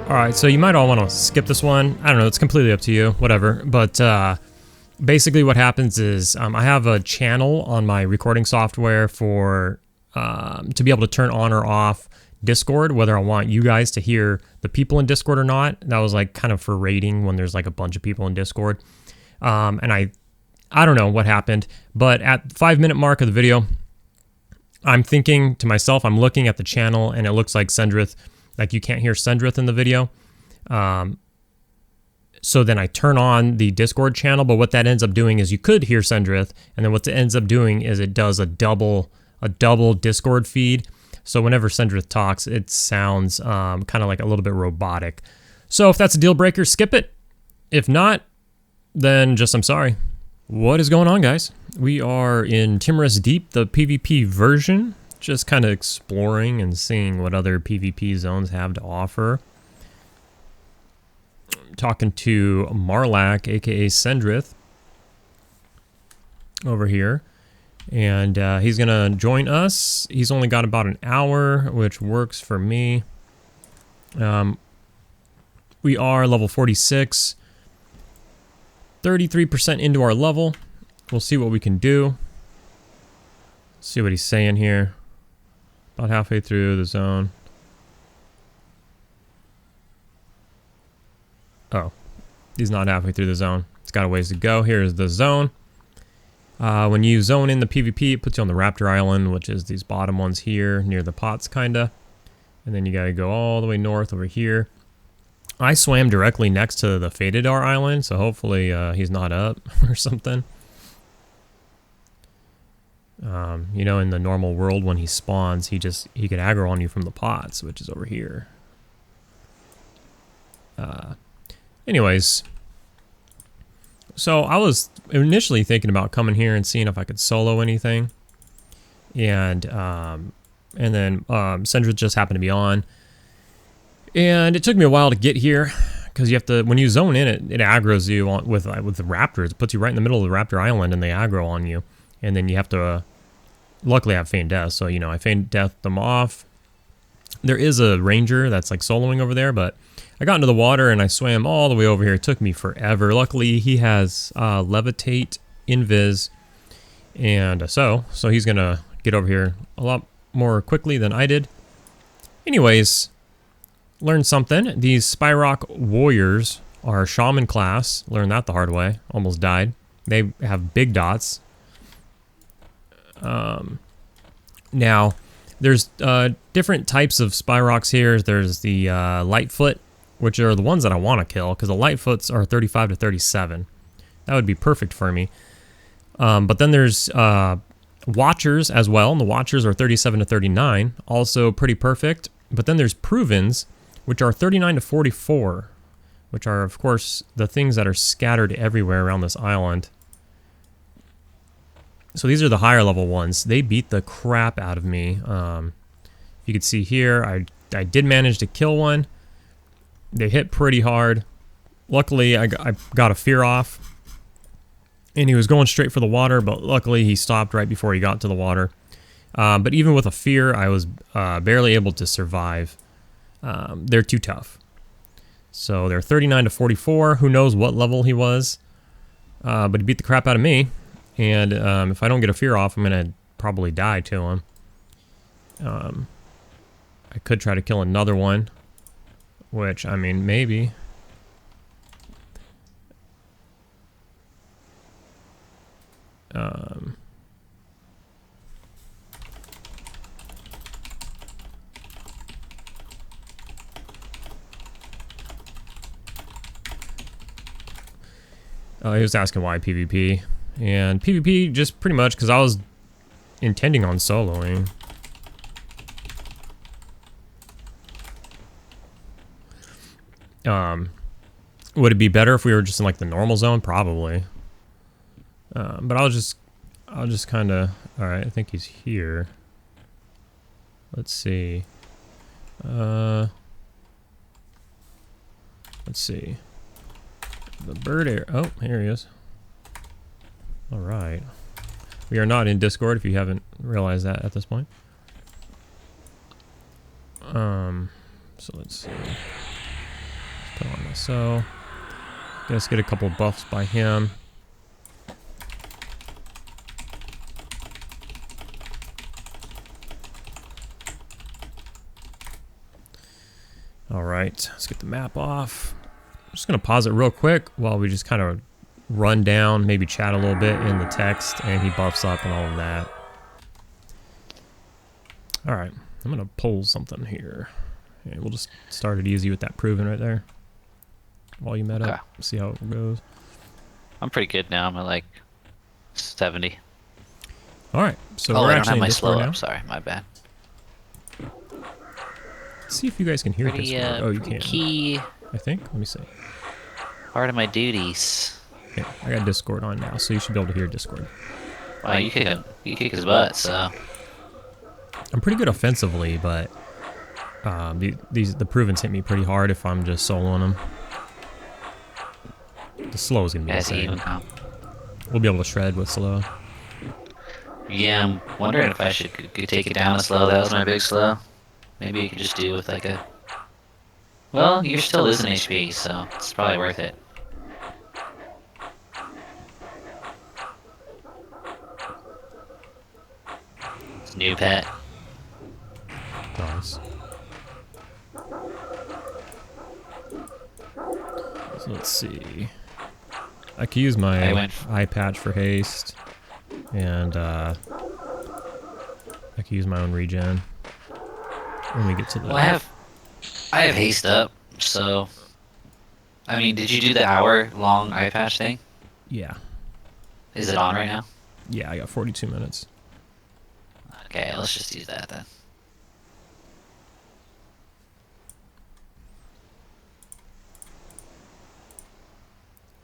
Alright, so you might all want to skip this one. I don't know, it's completely up to you, whatever. But basically what happens is I have a channel on my recording software for to be able to turn on or off Discord, whether I want you guys to hear the people in Discord or not. That was like kind of for rating when there's like a bunch of people in Discord. And I don't know what happened, but at the 5-minute mark of the video, I'm thinking to myself, I'm looking at the channel and it looks like Sendrith, like you can't hear Sendrith in the video. So then I turn on the Discord channel, but what that ends up doing is you could hear Sendrith, and then what it ends up doing is it does a double Discord feed. So whenever Sendrith talks, it sounds kind of like a little bit robotic. So if that's a deal breaker, skip it. If not, then just I'm sorry. What is going on, guys? We are in Timorous Deep, the PvP version. Just kind of exploring and seeing what other PvP zones have to offer. I'm talking to Marlak, aka Sendrith, over here. And he's going to join us. He's only got about an hour, which works for me. We are level 46. 33% into our level. We'll see what we can do. See what he's saying here. About halfway through the zone. Oh, he's not halfway through the zone. It's got a ways to go. Here's the zone. When you zone in the PvP, it puts you on the Raptor Island, which is these bottom ones here, near the pots, kinda. And then you gotta go all the way north over here. I swam directly next to the Fadedar Island, so hopefully he's not up or something. You know, in the normal world, when he spawns, he could aggro on you from the pots, which is over here. Anyways, so I was initially thinking about coming here and seeing if I could solo anything, and then Sendrith just happened to be on, and it took me a while to get here because you have to, when you zone in, it aggroes you on, with the raptors. It puts you right in the middle of the Raptor Island, and they aggro on you, and then you have to. Luckily, I have Feign Death, so, you know, I Feign Death them off. There is a ranger that's, like, soloing over there, but I got into the water and I swam all the way over here. It took me forever. Luckily, he has Levitate, Invis, and so he's going to get over here a lot more quickly than I did. Anyways, learned something. These Spiroc warriors are shaman class. Learned that the hard way. Almost died. They have big dots. Now, there's different types of Spirocs here. There's the Lightfoot, which are the ones that I want to kill, because the Lightfoots are 35 to 37. That would be perfect for me. But then there's Watchers as well, and the Watchers are 37 to 39, also pretty perfect. But then there's Provens, which are 39 to 44, which are, of course, the things that are scattered everywhere around this island. So these are the higher level ones. They beat the crap out of me. You can see here, I did manage to kill one. They hit pretty hard. Luckily, I got a fear off. And he was going straight for the water, but luckily he stopped right before he got to the water. But even with a fear, I was barely able to survive. They're too tough. So they're 39 to 44. Who knows what level he was. But he beat the crap out of me. And if I don't get a fear off, I'm going to probably die to him. I could try to kill another one. Which, I mean, maybe. He was asking why PvP. And PvP just pretty much because I was intending on soloing. Would it be better if we were just in like the normal zone? Probably. But I'll just kind of, all right, I think he's here. Let's see. Let's see. The bird air. Oh, here he is. All right. We are not in Discord if you haven't realized that at this point. So let's see. so let's get a couple buffs by him. All right, let's get the map off. I'm just gonna pause it real quick while we just kind of run down, maybe chat a little bit in the text, and he buffs up and all of that. All right, I'm gonna pull something here. And we'll just start it easy with that proven right there. While you met up, see how it goes. I'm pretty good now. I'm at like 70. All right, so we're I actually don't have my Discord slow now. up. Sorry, my bad. Let's see if you guys can hear Discord. Oh, you can. Key I think. Let me see. part of my duties. Yeah, I got Discord on now, so you should be able to hear Discord. Wow, you kick his butt. So I'm pretty good offensively, but the Provens hit me pretty hard if I'm just soloing them. The slow is gonna be insane. We'll be able to shred with slow. Yeah, I'm wondering if I should take it down a slow. That was my big slow. Maybe you could just do with like a... Well, you're still losing HP, so it's probably worth it. It's a new pet. Nice. So let's see. I could use my eye patch for haste, and I could use my own regen when we get to the... Well, I have haste up, so... I mean, did you do the hour-long eye patch thing? Yeah. Is it on right now? Yeah, I got 42 minutes. Okay, let's just use that then.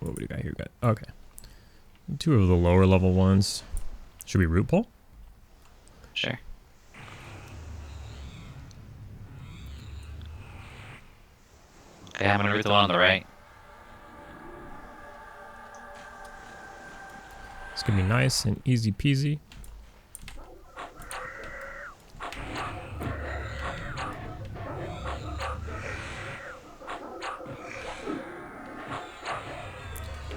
What do we got here? Okay. 2 of the lower level ones. Should we root pull? Sure. Okay, I'm gonna root the one on the right. It's gonna be nice and easy peasy.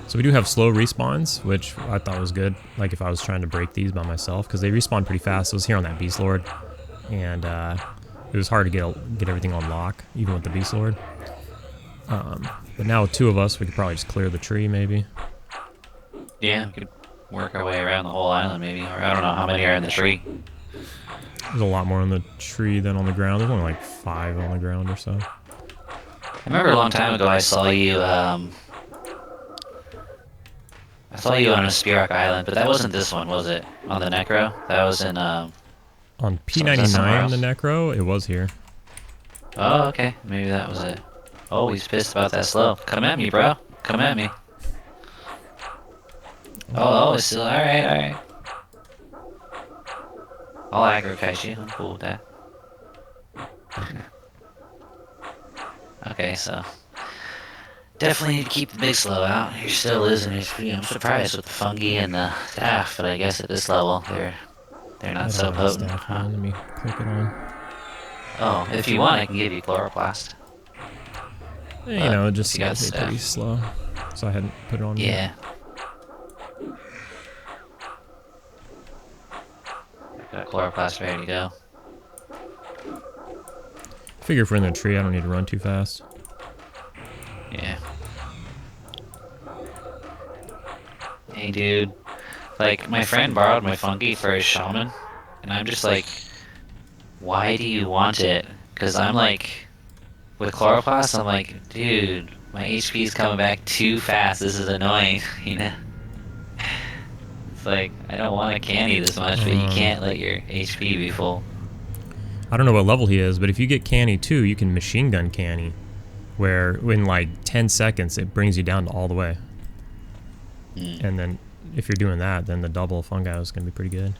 So we do have slow respawns, which I thought was good. Like if I was trying to break these by myself, because they respawn pretty fast. I was here on that Beast Lord, and it was hard to get everything on lock, even with the Beast Lord. But now with 2 of us, we could probably just clear the tree, maybe. Yeah, we could work our way around the whole island, maybe. Or I don't know how many are in the tree. There's a lot more on the tree than on the ground. There's only like 5 on the ground or so. I remember a long time ago I saw you, on a Spiroc island, but that wasn't this one, was it? On the Necro? That was in, On P99, the Necro, it was here. Oh, okay. Maybe that was it. Oh, he's pissed about that slow. Come at me, bro. Come at me. Oh, it's still... Alright. I'll aggro catch you. I'm cool with that. Okay, so... Definitely need to keep the big slow out. You're still losing HP. I'm surprised with the fungi and the staff, but I guess at this level, they're not so potent. Huh? Let me click it on. Oh, if you want, I can give you chloroplast. You know, it just seems pretty slow, so I hadn't put it on yet. Got chloroplast ready to go. Figure if we're in the tree, I don't need to run too fast. Yeah. Hey, dude. Like, my friend borrowed my fungi for his shaman, and I'm just like, why do you want it? Because I'm like, with chloroplast, I'm like, dude, my HP is coming back too fast. This is annoying, you know? It's like, I don't want to canny this much, but you can't let your HP be full. I don't know what level he is, but if you get canny too, you can machine gun canny, where in like 10 seconds it brings you down to all the way. And then if you're doing that, then the double fungi is going to be pretty good.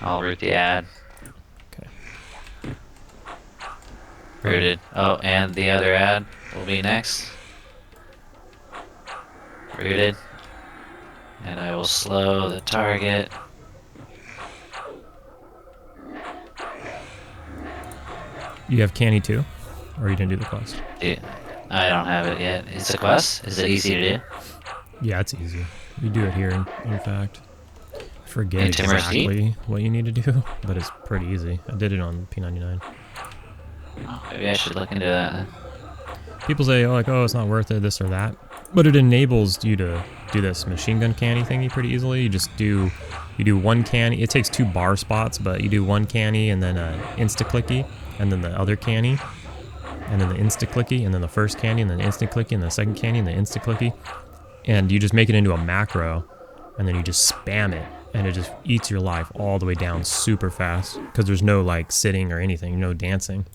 I'll root the ad. Okay. Rooted. Oh, and the other ad will be next. Rooted. And I will slow the target. You have canny too? Or you didn't do the quest? Dude, I don't have it yet. It's a quest? Is it easy to do? Yeah, it's easy. You do it here, in fact. I forget In Timus exactly what you need to do, but it's pretty easy. I did it on P99. Oh, maybe I should look into that then. People say, oh, it's not worth it, this or that. But it enables you to do this machine gun canny thingy pretty easily. You do one canny. It takes 2 bar spots, but you do one canny and then an insta-clicky, and then the other canny, and then the insta-clicky, and then the first canny, and then the insta-clicky, and the second canny, and the insta-clicky. And you just make it into a macro, and then you just spam it, and it just eats your life all the way down super fast, because there's no, like, sitting or anything, no dancing.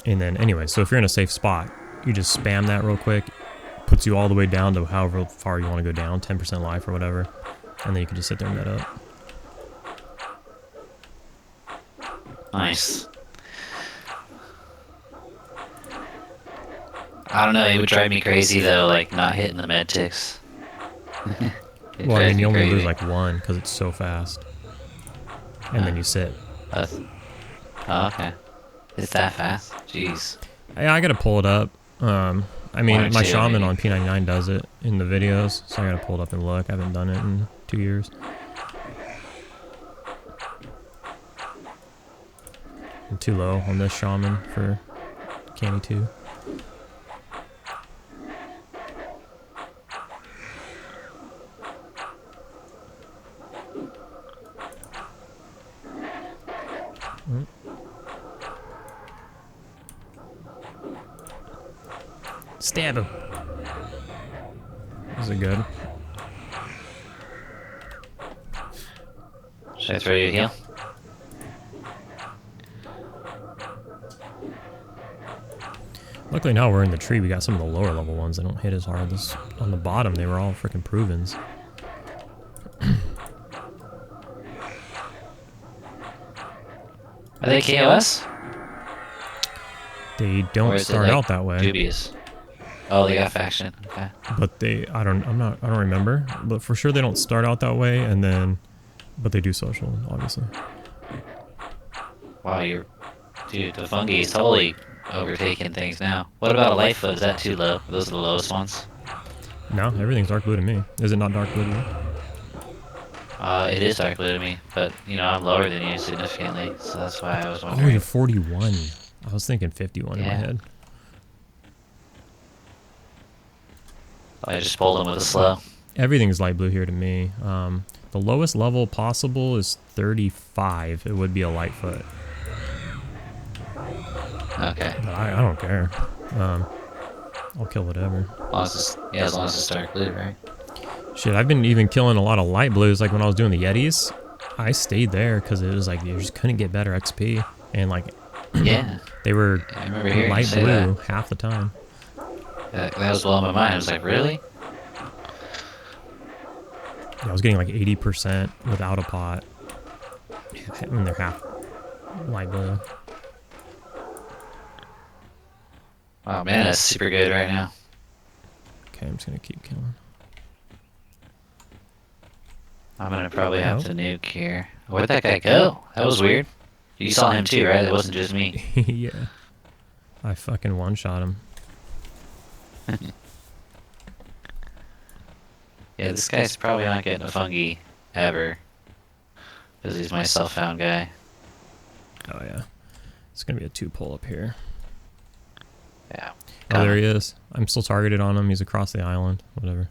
And then, anyway, so if you're in a safe spot, you just spam that real quick, puts you all the way down to however far you want to go down, 10% life or whatever, and then you can just sit there and net up. Nice. I don't know, it would drive me crazy though, like not hitting the med ticks. Well, I mean, you only lose like 1 because it's so fast. And then you sit. Oh, okay. It's that fast? Jeez. I gotta pull it up. I mean, my shaman maybe. on P99 does it in the videos, so I gotta pull it up and look. I haven't done it in 2 years. I'm too low on this shaman for canny 2. Stab him. Is it good? Should I throw you a heal? Luckily now we're in the tree, we got some of the lower level ones that don't hit as hard. This, on the bottom, they were all freaking provens. Are they KOS? They don't start like out that way. Dubious. Oh, they got faction. Okay. But I don't remember. But for sure they don't start out that way, and then, but they do social, obviously. Wow, dude, the fungi is totally overtaking things now. What about a light foot? Is that too low? Those are the lowest ones. No, everything's dark blue to me. Is it not dark blue to you? It is dark blue to me, but you know I'm lower than you significantly, so that's why I was Oh, wondering. you're 41. I was thinking 51 in my head. I just pulled them with a slow. Everything's light blue here to me. The lowest level possible is 35. It would be a light foot. Okay. But I don't care. I'll kill whatever. As long as it's dark blue, right? Shit, I've been even killing a lot of light blues. Like when I was doing the Yetis, I stayed there because it was like you just couldn't get better XP. And like, Yeah. they were I remember hearing you light say blue that. half the time. That was blowing my mind. I was like, really? Yeah, I was getting like 80% without a pot. And they're half light blue. Oh man, that's super good right now. Okay, I'm just gonna keep killing. I'm gonna probably have to nuke here. Where'd that guy go? That was weird. You saw him too, right? It wasn't just me. Yeah. I fucking one-shot him. Yeah, this guy's probably not getting a fungi ever. Because he's my self-found guy. Oh yeah. It's gonna be a 2 pull up here. Yeah. Oh, there he is. I'm still targeted on him. He's across the island. Whatever.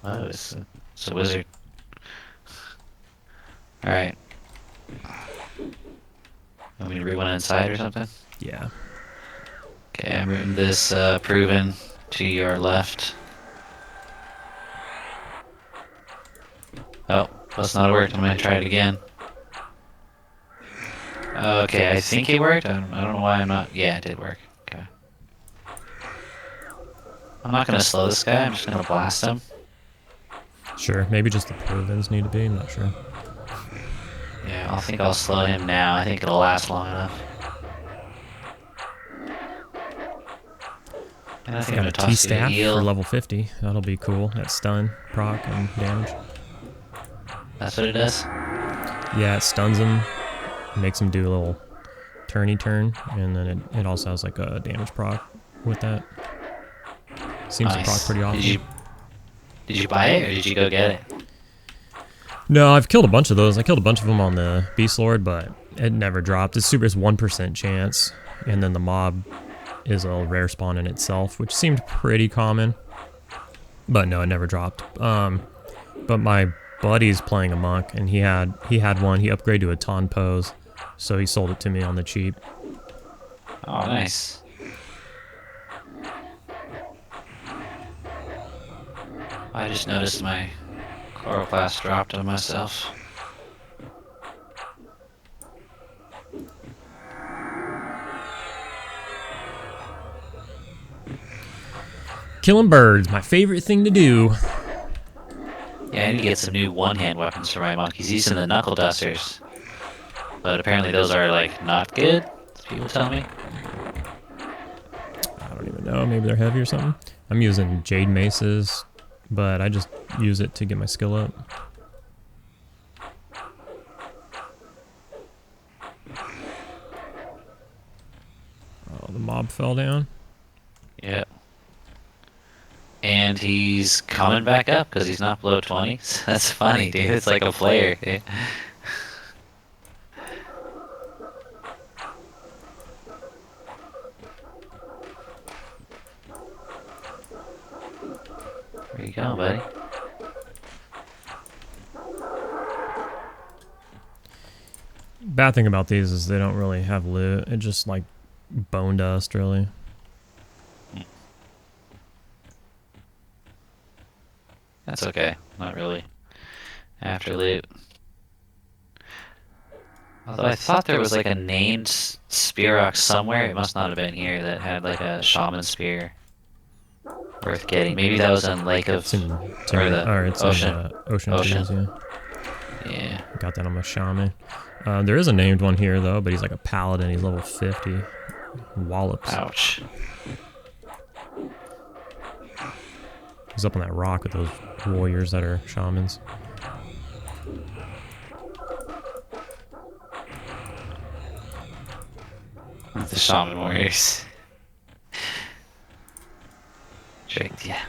Oh, it's a wizard. Alright. Want me to root one inside or something? Yeah. Okay, I'm rooting this proven to your left. Oh, must not have worked. I'm gonna try it again. Okay, I think it worked. I don't know why I'm not. Yeah, it did work. Okay. I'm not gonna slow this guy. I'm just gonna blast him. Sure. Maybe just the provens need to be. I'm not sure. Yeah, I think I'll slow him now. I think it'll last long enough. And I think I'm Got gonna a toss you a T-staff for heal. level 50. That'll be cool. That stun, proc, and damage. That's what it does? Yeah, it stuns him. makes him do a little turny turn, and then it also has like a damage proc with that. Seems to proc pretty often. Did you buy it or did you go get it? No, I've killed a bunch of those. I killed a bunch of them on the Beast Lord, but it never dropped. It's 1% chance, and then the mob is a rare spawn in itself, which seemed pretty common. But no, it never dropped. But my buddy's playing a monk, and he had one. He upgraded to a Ton pose, so he sold it to me on the cheap. Oh, nice. I just noticed my coral class dropped on myself. Killing birds, my favorite thing to do. Yeah, I need to get some new one-hand weapons for my monk. He's using the knuckle dusters. But apparently those are, like, not good, people tell me. I don't even know, maybe they're heavy or something. I'm using jade maces, but I just use it to get my skill up. Oh, the mob fell down. Yep. And he's coming back up because he's not below 20. That's funny, dude. It's like a player, dude. Where you going, buddy? Bad thing about these is they don't really have loot. It's just like bone dust, really. That's okay. Not really. After loot. Although I thought there was like a named Spiroc somewhere. It must not have been here that had like a shaman spear. Worth getting. Maybe that was in Lake of... It's in it's Ocean. in Ocean. Ocean. Yeah. Got that on my shaman. There is a named one here though, but he's like a paladin. He's level 50. Wallops. Ouch. He's up on that rock with those warriors that are shamans. The shaman warriors. Tricked, yeah.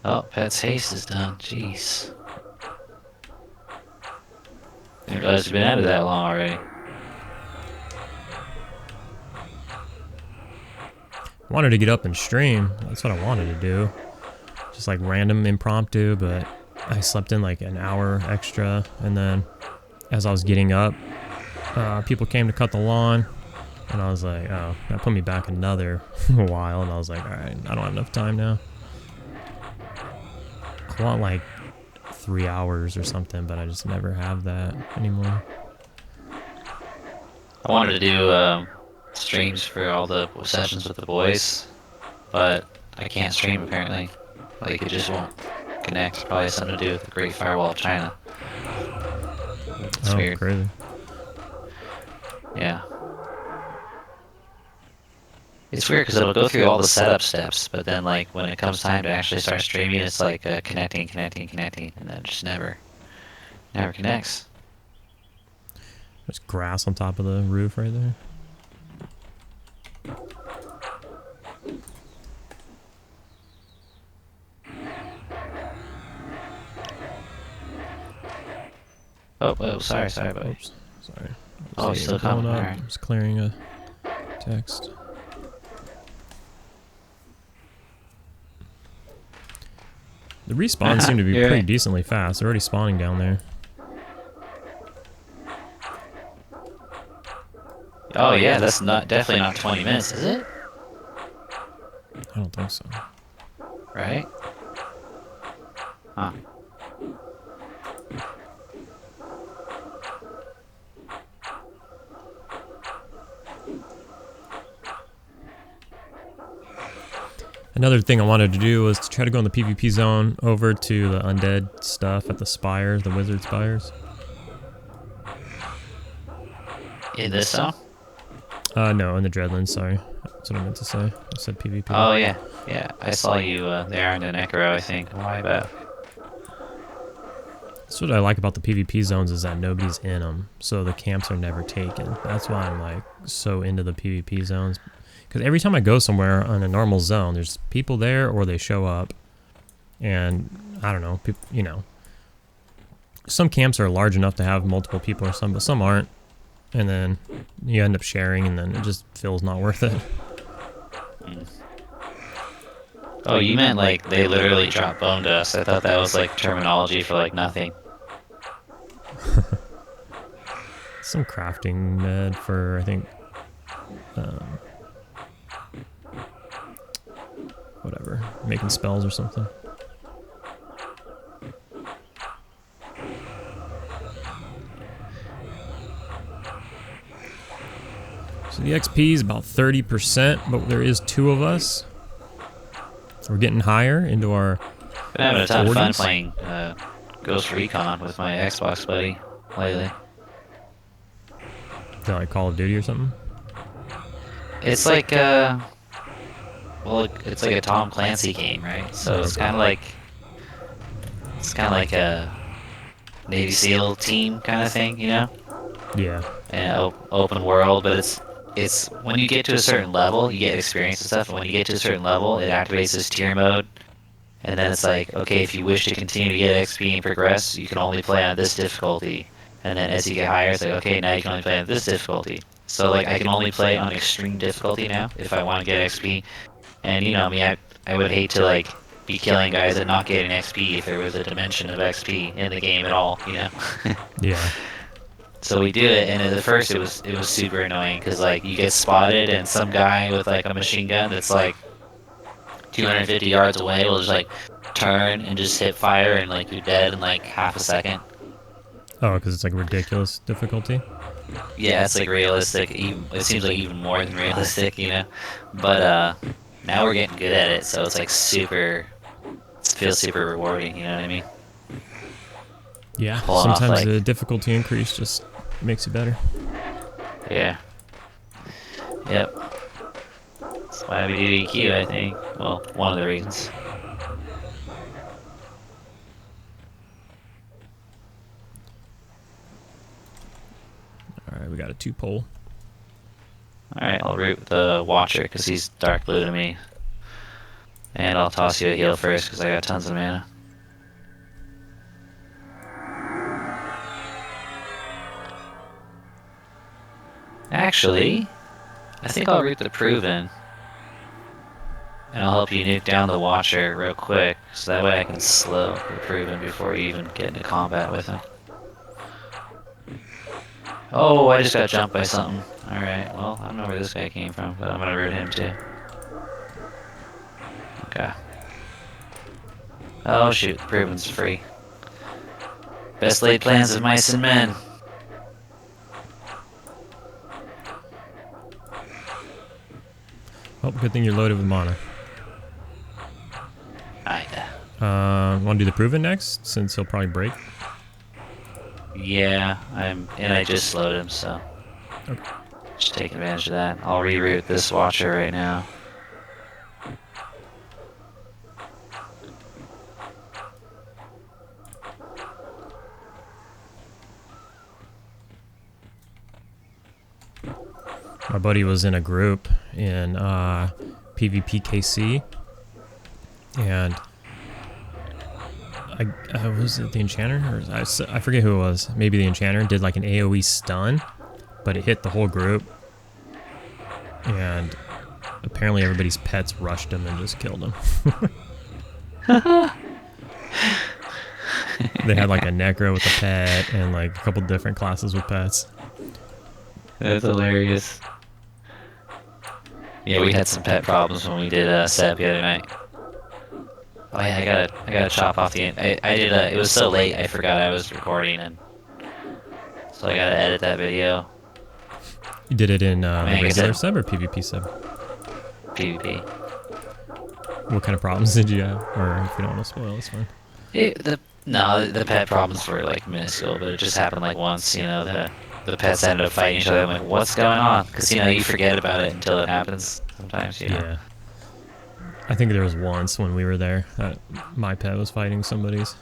Oh, Pet's haste is done. Jeez. Didn't realize you've been at it that long already. Wanted to get up and stream. That's what I wanted to do. Just like random impromptu, but I slept in like an hour extra, and then as I was getting up, people came to cut the lawn, and I was like, oh, that put me back another while, and I was like, alright, I don't have enough time now. I want like 3 hours or something, but I just never have that anymore. I wanted to do streams for all the sessions with the boys, but I can't stream apparently. Like, it just won't connect. Probably has something to do with the Great Firewall of China. It's weird. Crazy. Yeah. It's weird because it'll go through all the setup steps, but then like when it comes time to actually start streaming, it's like connecting, and then it just never connects. There's grass on top of the roof right there. Oh, sorry, buddy. Oops, sorry. Oh, it's still coming up. Right. Just clearing a text. The respawns seem to be pretty decently fast. They're already spawning down there. Oh yeah, that's definitely not 20 minutes, is it? I don't think so. Right? Huh. Another thing I wanted to do was to try to go in the PvP zone over to the undead stuff at the spires, the wizard spires. In this zone? No, in the Dreadlands, sorry. That's what I meant to say. I said PvP. Oh yeah, yeah. I saw you there in the Necro, I think, a while back. That's what I like about the PvP zones is that nobody's in them, so the camps are never taken. That's why I'm like so into the PvP zones. Because every time I go somewhere on a normal zone, there's people there or they show up. And I don't know, people, you know, some camps are large enough to have multiple people or some, but some aren't. And then you end up sharing and then it just feels not worth it. Oh, you meant like they literally drop bone dust. I thought that was like terminology for like nothing. Some crafting med for, I think, whatever, making spells or something. So the XP is about 30%, but there is 2 of us. We're getting higher into our Been having a ton of fun 40s. playing Ghost Recon with my Xbox buddy lately. Is that like Call of Duty or something? It's like well, it's like a Tom Clancy game, right? So it's kind of like a Navy SEAL team kind of thing, you know? Yeah. And open world, but it's when you get to a certain level, you get experience and stuff. And when you get to a certain level, it activates this tier mode, and then it's like, okay, if you wish to continue to get XP and progress, you can only play on this difficulty. And then as you get higher, it's like, okay, now you can only play on this difficulty. So like, I can only play on extreme difficulty now if I want to get XP. And you know me, I would hate to like be killing guys and not getting XP if there was a dimension of XP in the game at all, you know? Yeah. So we do it, and at first it was super annoying because like you get spotted, and some guy with like a machine gun that's like 250 yards away will just like turn and just hit fire, and like you're dead in like half a second. Oh, because it's like ridiculous difficulty? Yeah, it's like realistic. It seems like even more than realistic, you know. But now we're getting good at it, so it's like super. It feels super rewarding. You know what I mean? Yeah. Pulling off, Sometimes like, the difficulty increase just makes it better. Yeah. Yep. That's why we do EQ, I think. Well, one of the reasons. Alright, we got a 2-pole. Alright, I'll root the Watcher because he's dark blue to me. And I'll toss you a heal first because I got tons of mana. Actually, I think I'll root the Proven. And I'll help you nuke down the Watcher real quick, so that way I can slow the Proven before you even get into combat with him. Oh, I just got jumped by something. Alright, well, I don't know where this guy came from, but I'm gonna root him too. Okay. Oh shoot, the Proven's free. Best laid plans of mice and men. Oh, good thing you're loaded with mana. Want to do the Proven next, since he'll probably break? Yeah, I just slowed him, so. Okay. Just take advantage of that. I'll reroute this Watcher right now. My buddy was in a group in PvPKC, and was it the Enchanter? Or I forget who it was. Maybe the Enchanter did like an AoE stun, but it hit the whole group, and apparently everybody's pets rushed him and just killed him. They had like a Necro with a pet and like a couple different classes with pets. That's hilarious. Yeah, we had some pet problems when we did Seb the other night. Oh yeah, I gotta chop off the. I did. It was so late, I forgot I was recording, and so I gotta edit that video. You did it in the regular said- sub or PvP sub? PvP. What kind of problems did you have? Or if you don't want to spoil, it's fine. The pet problems were like minuscule, but it just happened like once. You know, the pets ended up fighting each other. I'm like, what's going on? Because you know you forget about it until it happens. Sometimes, you know. Yeah. I think there was once when we were there that my pet was fighting somebody's.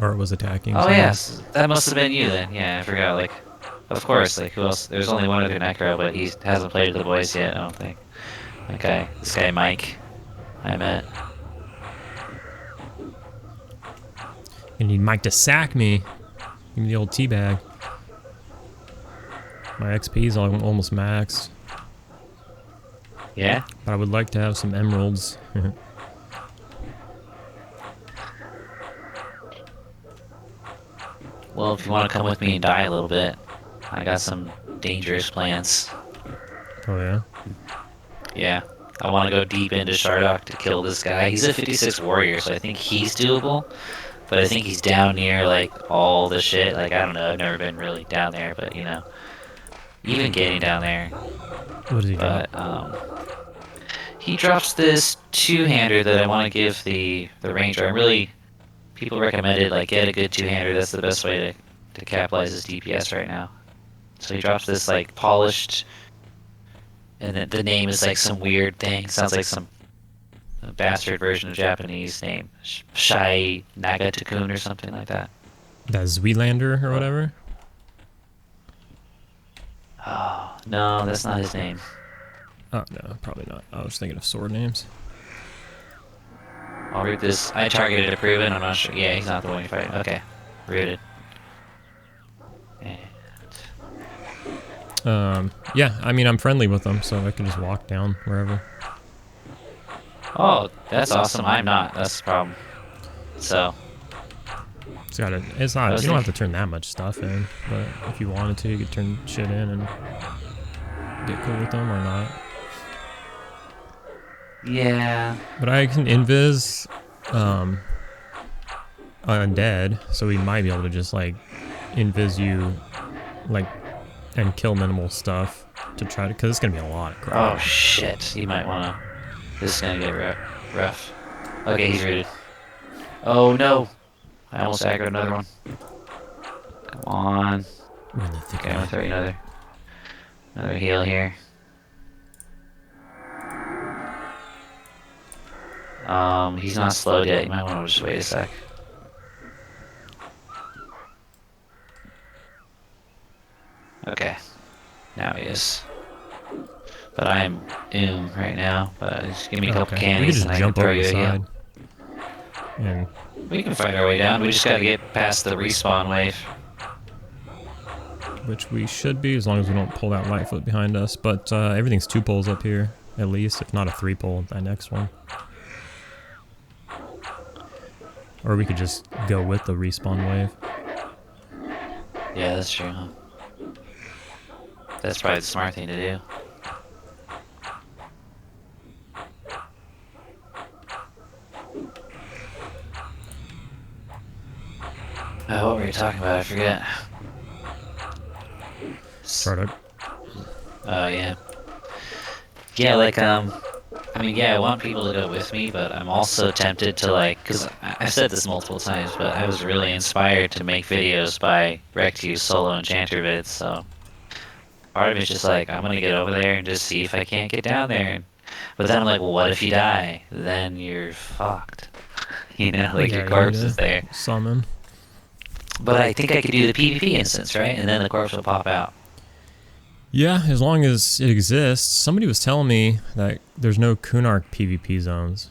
Or it was attacking Oh someone. yes, that must have been you then. Yeah, I forgot. Like, of course. Like, who else? There's only one other Necro, but he hasn't played with the boys yet. I don't think. Okay, this guy Mike, I met. You need Mike to sack me. Give me the old teabag. My XP is almost maxed. Yeah. But I would like to have some emeralds. Well, if you want to come with me and die a little bit, I got some dangerous plans. Oh yeah? Yeah. I want to go deep into Shardock to kill this guy. He's a 56 warrior, so I think he's doable. But I think he's down near, like, all the shit. Like, I don't know. I've never been really down there, but, you know. Even getting down there. What does he But, drop? he drops this two-hander that I want to give the Ranger. I'm really... People recommended, like, get a good two-hander. That's the best way to capitalize his DPS right now. So he drops this, like, polished... And the name is, like, some weird thing. Sounds like some bastard version of Japanese name. Shai Nagatakun or something like that. That Zweelander or whatever? Oh, no, that's not his name. Oh, no, probably not. I was thinking of sword names. I'll read this. I targeted a proven. I'm not sure. Yeah, he's not the one you're fighting. Okay. Rooted. Yeah, I mean, I'm friendly with them, so I can just walk down wherever. Oh, that's awesome. I'm not. That's the problem. So. It's not, you don't have to turn that much stuff in, but if you wanted to, you could turn shit in and get cool with them or not. Yeah. But I can invis undead, so we might be able to just like invis you like and kill minimal stuff to try to, because it's gonna be a lot of crap. Oh shit, you might wanna. This is gonna get rough. Okay, he's rooted. Oh no! I almost aggroed another one. Come on. Okay, I'm gonna throw you another heal here. He's not slowed yet. You might want to just wait a sec. Okay. Now he is. But I'm doom right now. But just give me a couple candies and I can throw you a heal. And we can fight our way down. We just gotta get past the respawn wave. Which we should be, as long as we don't pull that Lightfoot behind us. But everything's 2 pulls up here, at least, if not a 3 pull, that next one. Or we could just go with the respawn wave. Yeah, that's true, huh? That's probably the smart thing to do. What were you talking about? I forget. Startup. Oh, yeah. Yeah, like, I mean, yeah, I want people to go with me, but I'm also tempted to, like, because I've said this multiple times, but I was really inspired to make videos by Rectu solo enchanter vids, so part of me is just like, I'm gonna get over there and just see if I can't get down there. But then I'm like, well, what if you die? Then you're fucked. You know, like, your corpse is there. Summon. But I think I could do the PvP instance, right? And then the corpse will pop out. Yeah, as long as it exists. Somebody was telling me that there's no Kunark PvP zones.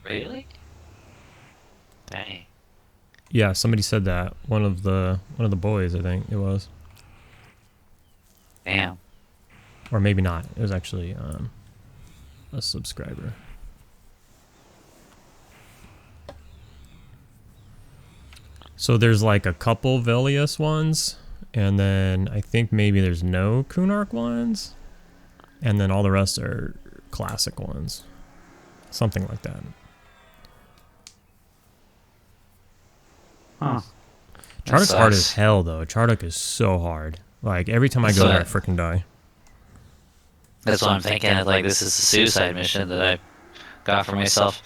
Really? Dang. Yeah, somebody said that. One of the boys, I think it was. Damn. Or maybe not. It was actually a subscriber. So there's like a couple Velius ones, and then I think maybe there's no Kunark ones, and then all the rest are classic ones. Something like that. Huh. Charduk's hard as hell, though. Charduk is so hard. Like, every time I go there, I freaking die. That's what I'm thinking. Like, this is a suicide mission that I got for myself.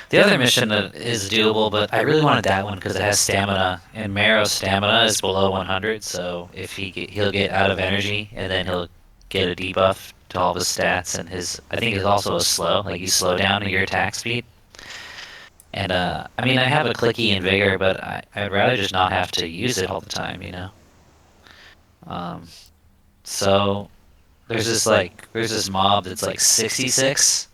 The other mission that is doable, but I really wanted that one because it has stamina, and Marrow's stamina is below 100, so if he'll get out of energy, and then he'll get a debuff to all of his stats, and I think it's also a slow, like you slow down your attack speed. And I mean, I have a clicky and vigor, but I'd rather just not have to use it all the time, you know. So there's this mob that's like 66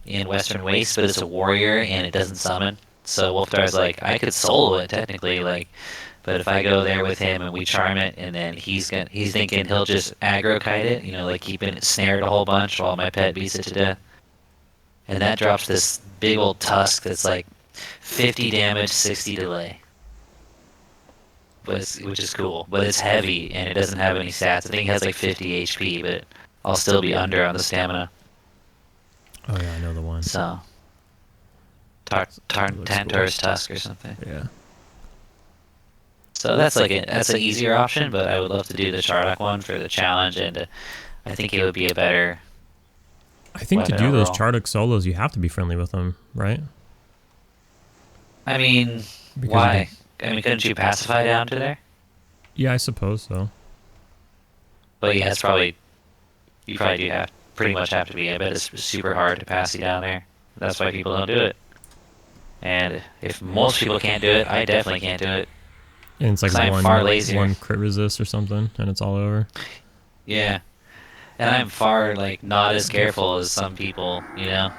in Western Waste, but it's a warrior and it doesn't summon. So Wolfdar's like, I could solo it technically, like, but if I go there with him and we charm it, and then he's thinking he'll just aggro kite it, you know, like keeping it snared a whole bunch while my pet beats it to death. And that drops this big old tusk that's like 50 damage, 60 delay. Which is cool, but it's heavy and it doesn't have any stats. I think it has like 50 HP, but I'll still be under on the stamina. Oh yeah, I know the one. So, Tantor's Tusk or something. Yeah. So that's an easier option, but I would love to do the Charlock one for the challenge, and I think it would be a better. I think to do overall. those Charlock solos, you have to be friendly with them, right? I mean, Because why? I mean, couldn't you pacify down to there? Yeah, I suppose so. But yeah, you probably do pretty much have to be. I bet it's super hard to pass you down there. That's why people don't do it. And if most people can't do it, I definitely can't do it. And it's like 'Cause I'm far lazier. one crit resist or something, and it's all over. Yeah. And I'm far, like, not as careful as some people, you know?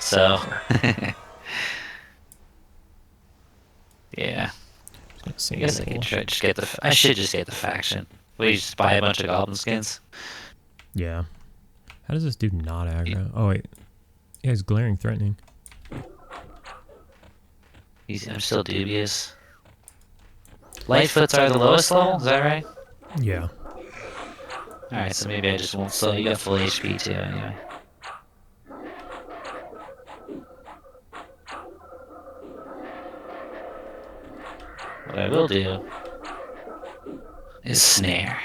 So. Yeah. I guess I could try just get the. I should just get the faction. We just buy a bunch of goblin skins. Yeah. How does this dude not aggro? Oh wait. Yeah, he's glaring, threatening. I'm still dubious. Lightfoots are the lowest level, is that right? Yeah. Alright, so maybe I just won't slow. You got full HP too, anyway. What I will do is snare.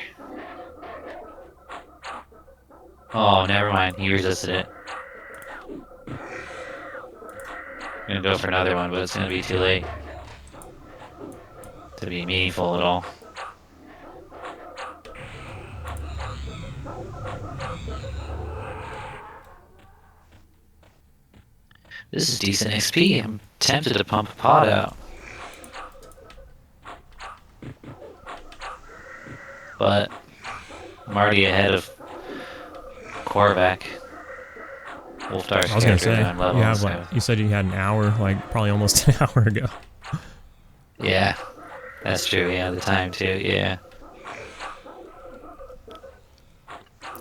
Oh, never mind. He resisted it. I'm gonna go for another one, but it's gonna be too late to be meaningful at all. This is decent XP. I'm tempted to pump a pod out. But I'm already ahead of Korvac. Wolfdar's I was gonna character say, on level, you have so. like, you said you had an hour, like probably almost an hour ago. Yeah, that's true. Yeah, the time too. Yeah.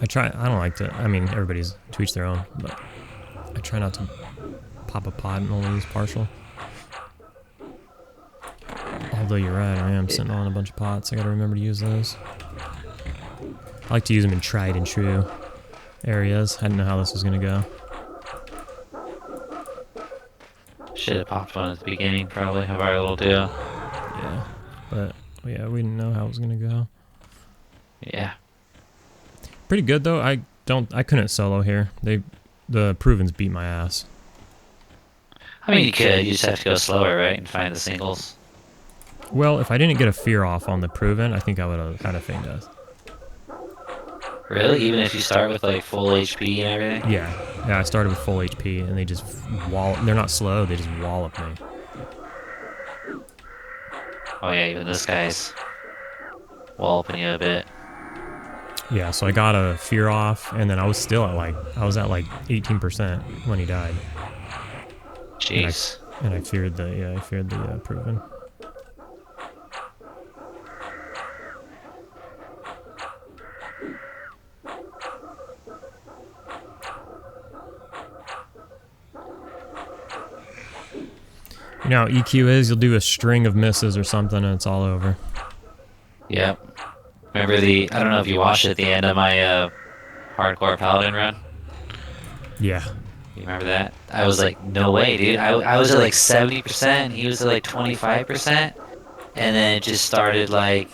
I don't like to, I mean, everybody's to each their own, but I try not to pop a pod and only use partial. Although you're right, I am sitting on a bunch of pots. I gotta remember to use those. I like to use them in tried and true areas. I didn't know how this was gonna go. Should have popped one at the beginning, probably, of our little deal. Yeah, but yeah, we didn't know how it was gonna go. Yeah. Pretty good though. I couldn't solo here. The Provens beat my ass. I mean, you could. You just have to go slower, right, and find the singles. Well, if I didn't get a fear off on the Proven, I think I would have had a feign death. Really? Even if you start with like full HP and everything? Yeah, I started with full HP and they just they're not slow, they just wallop me. Oh yeah, even this guy's walloping you a bit. Yeah, so I got a fear off and then I was still at like 18% when he died. Jeez. And I feared the Proven. You know how EQ is? You'll do a string of misses or something and it's all over. Yep. Remember I don't know if you watched at the end of my hardcore paladin run? Yeah. You remember that? I was like, no way, dude. I was at like 70%, and he was at like 25%, and then it just started like,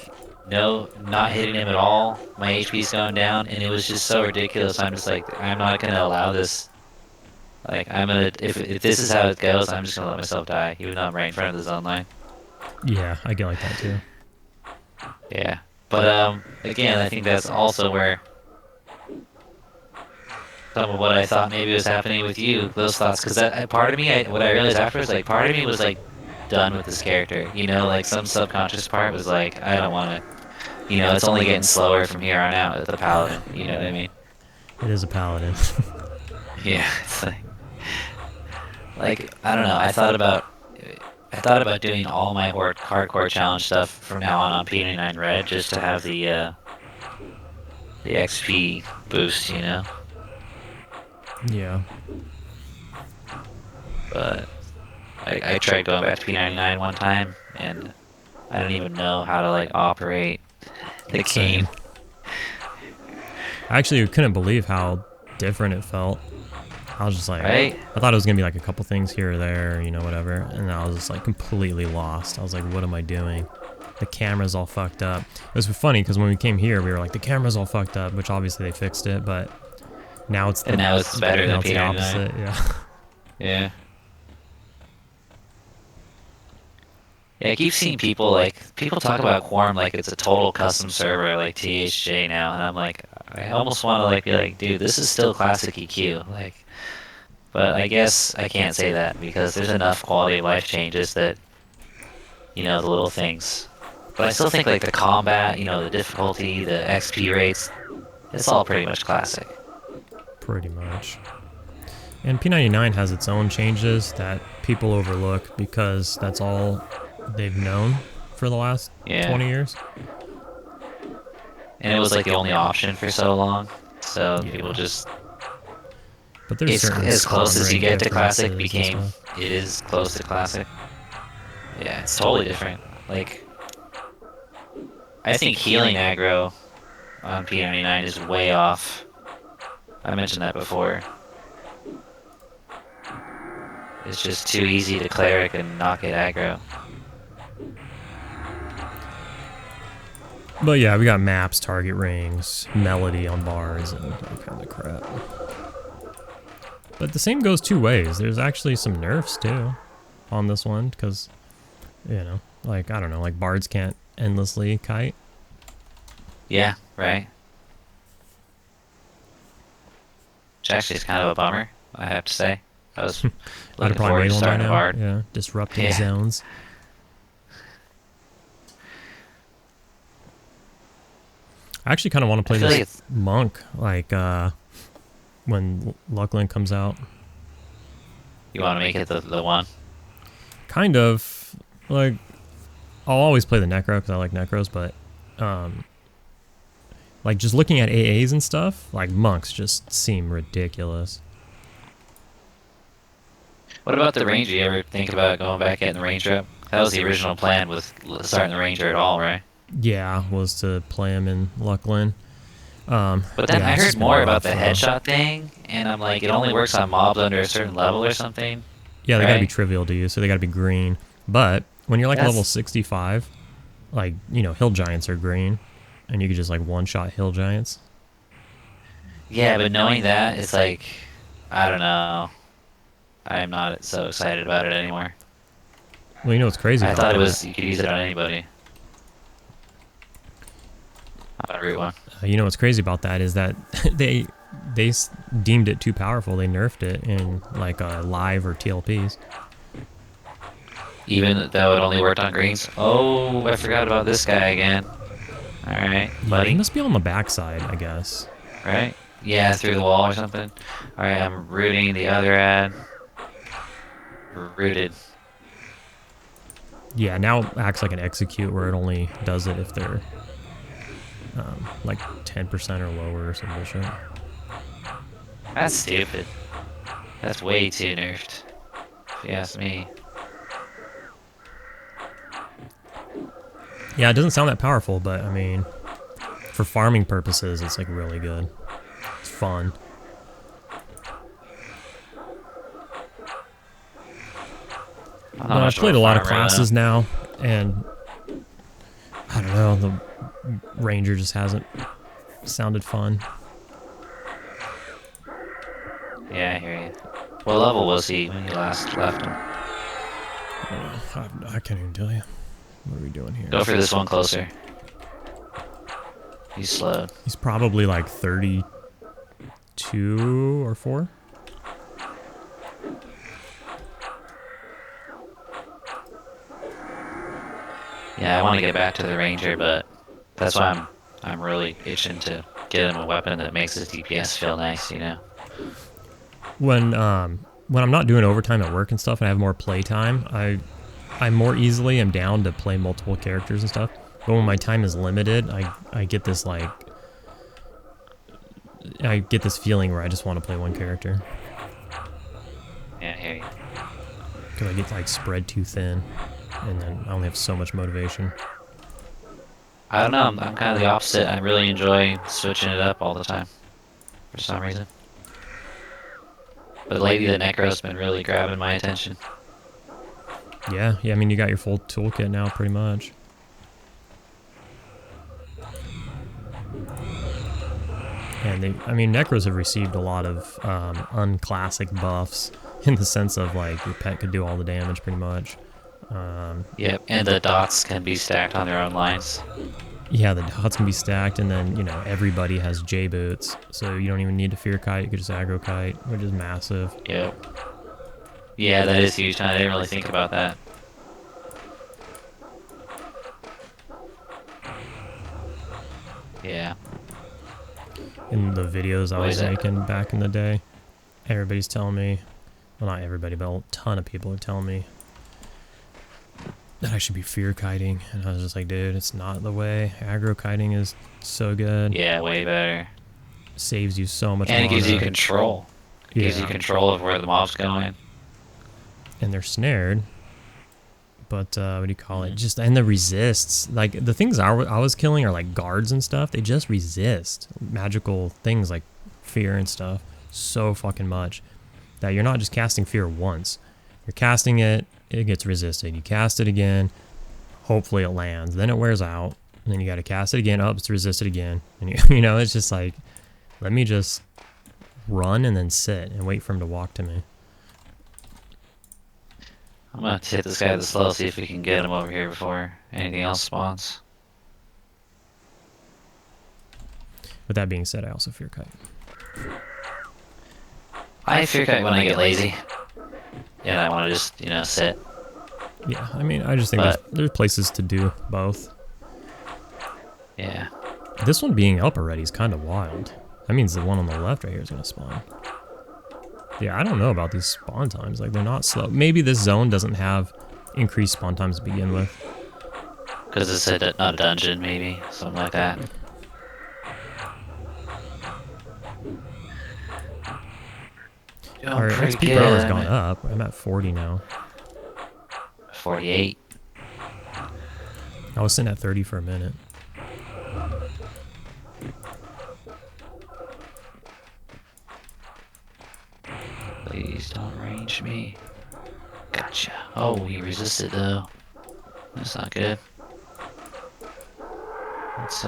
no, not hitting him at all. My HP's going down, and it was just so ridiculous. I'm just like, I'm not gonna allow this. Like, if this is how it goes, I'm just gonna let myself die, even though I'm right in front of the zone line. Yeah, I get like that too. Yeah, but again, I think that's also where some of what I thought maybe was happening with you, those thoughts, because that part of me, what I realized afterwards, like part of me was like done with this character, you know, like some subconscious part was like, I don't want to, you know, it's only getting slower from here on out with the paladin, you know what I mean? It is a paladin. Yeah, it's like I don't know. I thought about doing all my hardcore challenge stuff from now on P99 Red just to have the XP boost, you know. Yeah. But I tried going back to P99 one time, and I don't even know how to like operate the game. I actually couldn't believe how different it felt. I was just like, right? I thought it was gonna be like a couple things here or there, you know, whatever, and I was just like completely lost. I was like, what am I doing? The camera's all fucked up. It was funny because when we came here, we were like, the camera's all fucked up, which obviously they fixed it, but now it's now it's better than the opposite. Yeah. Yeah. Yeah, I keep seeing people talk about Quarm like it's a total custom server like THJ now, and I'm like, I almost want to like be like, dude, this is still classic EQ, like, but I guess I can't say that because there's enough quality of life changes that, you know, the little things. But I still think like the combat, you know, the difficulty, the XP rates, it's all pretty much classic. Pretty much. And P99 has its own changes that people overlook because that's all they've known for the last 20 years. And it was like the only option for so long, so people just... But there's as close as you get to classic it is close to classic. Yeah, it's totally different. Like, I think healing aggro on P99 is way off. I mentioned that before. It's just too easy to cleric and not get aggro. But yeah, we got maps, target rings, melody on bars, and that kind of crap. But the same goes two ways. There's actually some nerfs too on this one because, you know, like, I don't know, like bards can't endlessly kite. Yeah, right. Which actually is kind of a bummer, I have to say. I was looking forward to starting a bard. Yeah, disrupting zones. I actually kind of want to play this monk, like, when Lucklin comes out. You want to make it the one? Kind of. Like, I'll always play the Necro because I like Necros, but, like, just looking at AAs and stuff, like, monks just seem ridiculous. What about the Ranger? You ever think about going back getting the Ranger up? That was the original plan with starting the Ranger at all, right? Yeah, was to play him in Lucklin. But then I heard more about the headshot thing, and I'm like, it only works on mobs under a certain level or something. Yeah, they gotta be trivial to use, so they gotta be green. But when you're like level 65, like, you know, hill giants are green, and you could just like one-shot hill giants. Yeah, but knowing that, it's like, I don't know. I'm not so excited about it anymore. Well, you know what's crazy? I thought it was you could use it on anybody. On Route 1. You know what's crazy about that is that they deemed it too powerful. They nerfed it in like live or TLPs. Even though it only worked on greens? Oh, I forgot about this guy again. Alright, buddy. He must be on the backside, I guess. Right? Yeah, through the wall or something. Alright, I'm rooting the other ad. Rooted. Yeah, now it acts like an execute where it only does it if they're like 10% or lower or some bullshit. That's stupid. That's way too nerfed, if you ask me. Yeah, it doesn't sound that powerful, but I mean, for farming purposes, it's like really good. It's fun. But I've played a lot of classes now, and I don't know, the Ranger just hasn't sounded fun. Yeah, I hear you. What level was he when you last left him? I can't even tell you. What are we doing here? Go for this one closer. He's slowed. He's probably like 32 2 or 4. Yeah, I want to get back to the Ranger, but that's why I'm really itching to get him a weapon that makes his DPS feel nice, you know? When I'm not doing overtime at work and stuff and I have more playtime, I more easily am down to play multiple characters and stuff. But when my time is limited, I get this like I get this feeling where I just want to play one character. Yeah, I hear you. Because I get like spread too thin, and then I only have so much motivation. I don't know, I'm kind of the opposite. I really enjoy switching it up all the time, for some reason. But lately the Necro's been really grabbing my attention. Yeah, I mean, you got your full toolkit now, pretty much. And I mean, Necros have received a lot of unclassic buffs in the sense of like your pet could do all the damage, pretty much. Yep, and the dots can be stacked on their own lines. Yeah, the dots can be stacked, and then, you know, everybody has J-boots, so you don't even need to fear kite, you could just aggro kite, which is massive. Yep. Yeah, that is huge. I didn't really think about that. Yeah. In the videos I was making back in the day, everybody's telling me, well, not everybody, but a ton of people are telling me that I should be fear kiting, and I was just like, dude, it's not the way. Aggro kiting is so good. Yeah, way better. Saves you so much and mana. It gives you control. It gives you control of where the mob's going. And they're snared. But, what do you call it? Just, and the resists. Like, the things I was killing are like guards and stuff. They just resist magical things like fear and stuff so fucking much that you're not just casting fear once. You're casting it, it gets resisted. You cast it again, hopefully it lands. Then it wears out, and then you got to cast it again. Oh, it's resisted again. And you know, it's just like, let me just run and then sit and wait for him to walk to me. I'm gonna hit this guy with the slow, see if we can get him over here before anything else spawns. With that being said, I also fear kite. I fear kite when I get lazy. And I want to just, you know, sit. Yeah, I mean, I just think there's places to do both. Yeah. This one being up already is kind of wild. That means the one on the left right here is going to spawn. Yeah, I don't know about these spawn times. Like, they're not slow. Maybe this zone doesn't have increased spawn times to begin with. Because it's not a dungeon, maybe. Something like that. Our XP per hour has gone up. I'm at 40 now. 48. I was sitting at 30 for a minute. Please don't range me. Gotcha. Oh, he resisted though. That's not good. Let's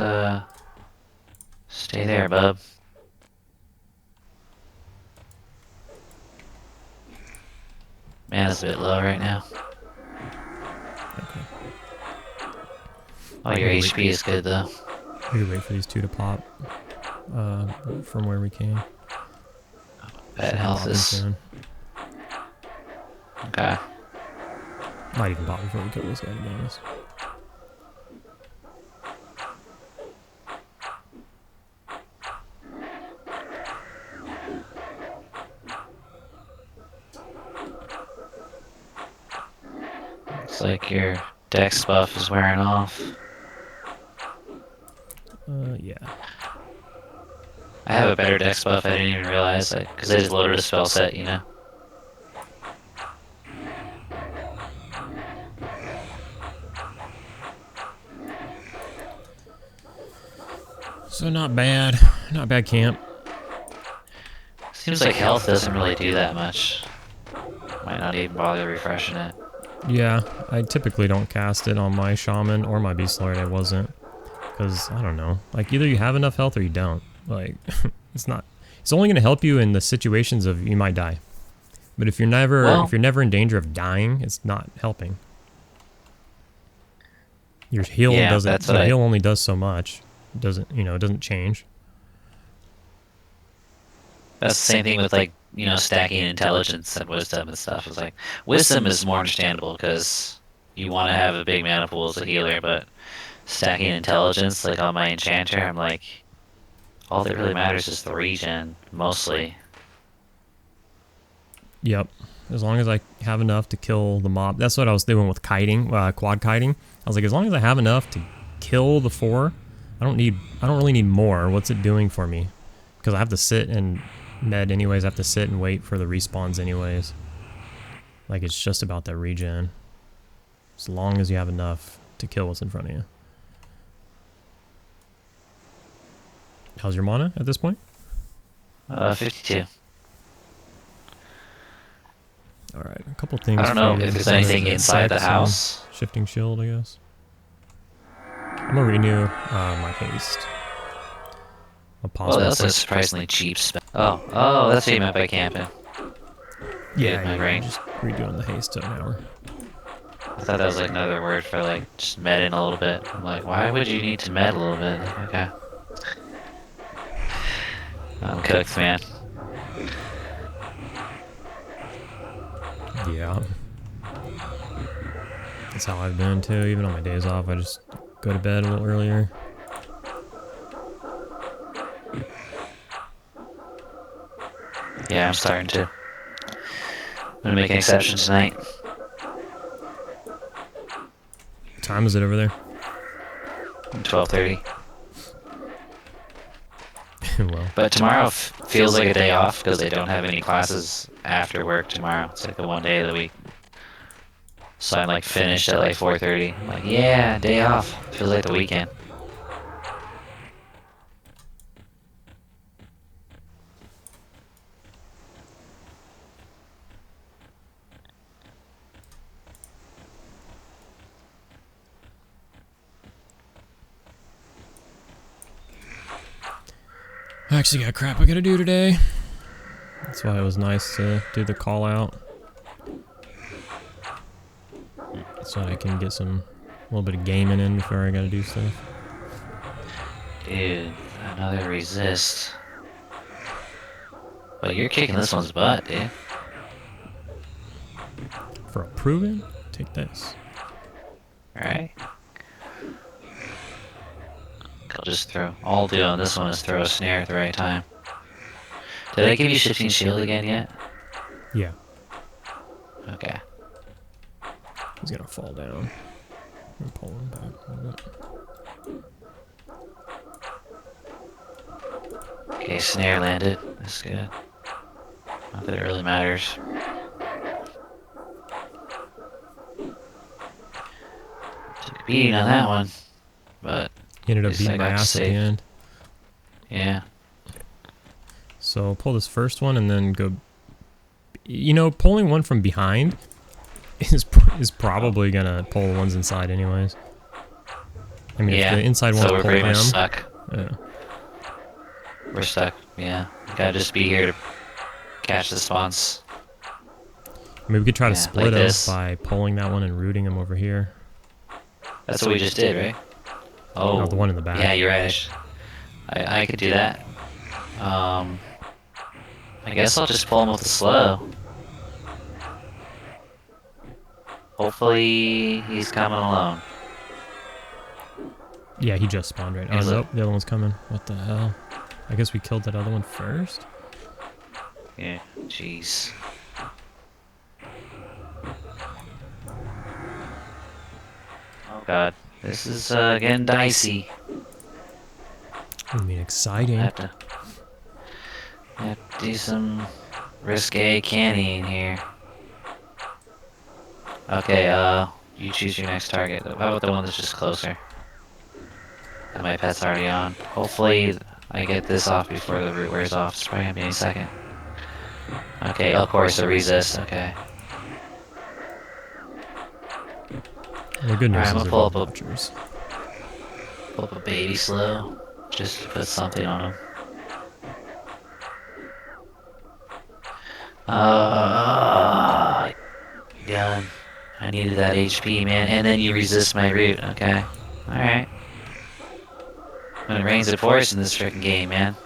stay there, bub. Man, it's a bit low right now. Okay. Oh, your HP is good though. We wait for these two to pop from where we came. Bad health is soon. Okay. Might even pop before we kill this guy, to be honest. Looks like your dex buff is wearing off. Yeah. I have a better dex buff, I didn't even realize that, because I just loaded a spell set, you know? So not bad. Not bad camp. Seems like health doesn't really do that much. Might not even bother refreshing it. Yeah, I typically don't cast it on my shaman or my beast lord. I wasn't. Because, I don't know. Like, either you have enough health or you don't. Like, it's only going to help you in the situations of you might die. But if you're never in danger of dying, it's not helping. Your heal heal only does so much. It doesn't change. That's the same thing with like, you know, stacking intelligence and wisdom and stuff. It's like wisdom is more understandable because you want to have a big mana pool as a healer, but stacking intelligence, like on my enchanter, I'm like, all that really matters is the regen, mostly. Yep. As long as I have enough to kill the mob. That's what I was doing with kiting, quad kiting. I was like, as long as I have enough to kill the 4, I don't really need more. What's it doing for me? Because I have to sit and med anyways. I have to sit and wait for the respawns anyways. Like, it's just about that regen. As long as you have enough to kill what's in front of you. How's your mana at this point? 52. Alright, a couple things. I don't know if there's anything inside the house. Shifting shield, I guess. I'm gonna renew my haste. Well, that's a surprisingly cheap spell. Oh, that's what you meant by camping. Yeah, my brain. Just redoing the haste to an hour. I thought that was like another word for like just medding a little bit. I'm like, why would you need to med a little bit? Okay. I'm cooked, man. Yeah. That's how I've been too. Even on my days off, I just go to bed a little earlier. Yeah, I'm starting to. I'm gonna make an exception tonight. What time is it over there? 12:30. Well, But tomorrow feels like a day off because they don't have any classes after work tomorrow. It's like the one day of the week. So I'm like finished at like 4:30. I'm like, yeah, day off. Feels like the weekend. I actually got crap I gotta do today. That's why it was nice to do the call out. So I can get a little bit of gaming in before I gotta do stuff. Dude, another resist. But you're kicking this one's butt, dude. For a proven, take this. Alright. I'll just throw. All I'll do on this one is throw a snare at the right time. Did I give you shifting shield again yet? Yeah. Okay. He's gonna fall down. I'm pulling back a little bit. Okay, snare landed. That's good. Not that it really matters. Took a beating on that one, but He ended up At least I beating my got ass at the safe. end. yeah. So pull this first one and then go. You know, pulling one from behind is probably gonna pull the ones inside anyways. I mean, Yeah. if the inside ones So we're pull pretty him, much stuck. yeah. We're stuck. Yeah. Gotta just be here to catch the spawns. I mean, we could try to Yeah, split like him this. by pulling that one and rooting him over here. That's what we just did, right? Oh, No, the one in the back. Yeah, you're right. I could do that. I guess I'll just pull him with the slow. Hopefully he's coming alone. Yeah, he just spawned right. Oh, He's nope, the other one's coming. What the hell? I guess we killed that other one first? Yeah, jeez. Oh god, this is getting dicey. I mean, exciting. I have to do some risque canning here. Okay, you choose your next target. How about the one that's just closer? That my pet's already on. Hopefully I get this off before the root wears off. It's probably gonna be any second. Okay, of course, a resist, okay. The good news Alright, I'm is gonna they're pull both up watchers. Pull up a baby slow, just to put something on him. Done. I needed that HP, man. And then you resist my root, okay. Alright. When it rains, it pours in this freaking game, man.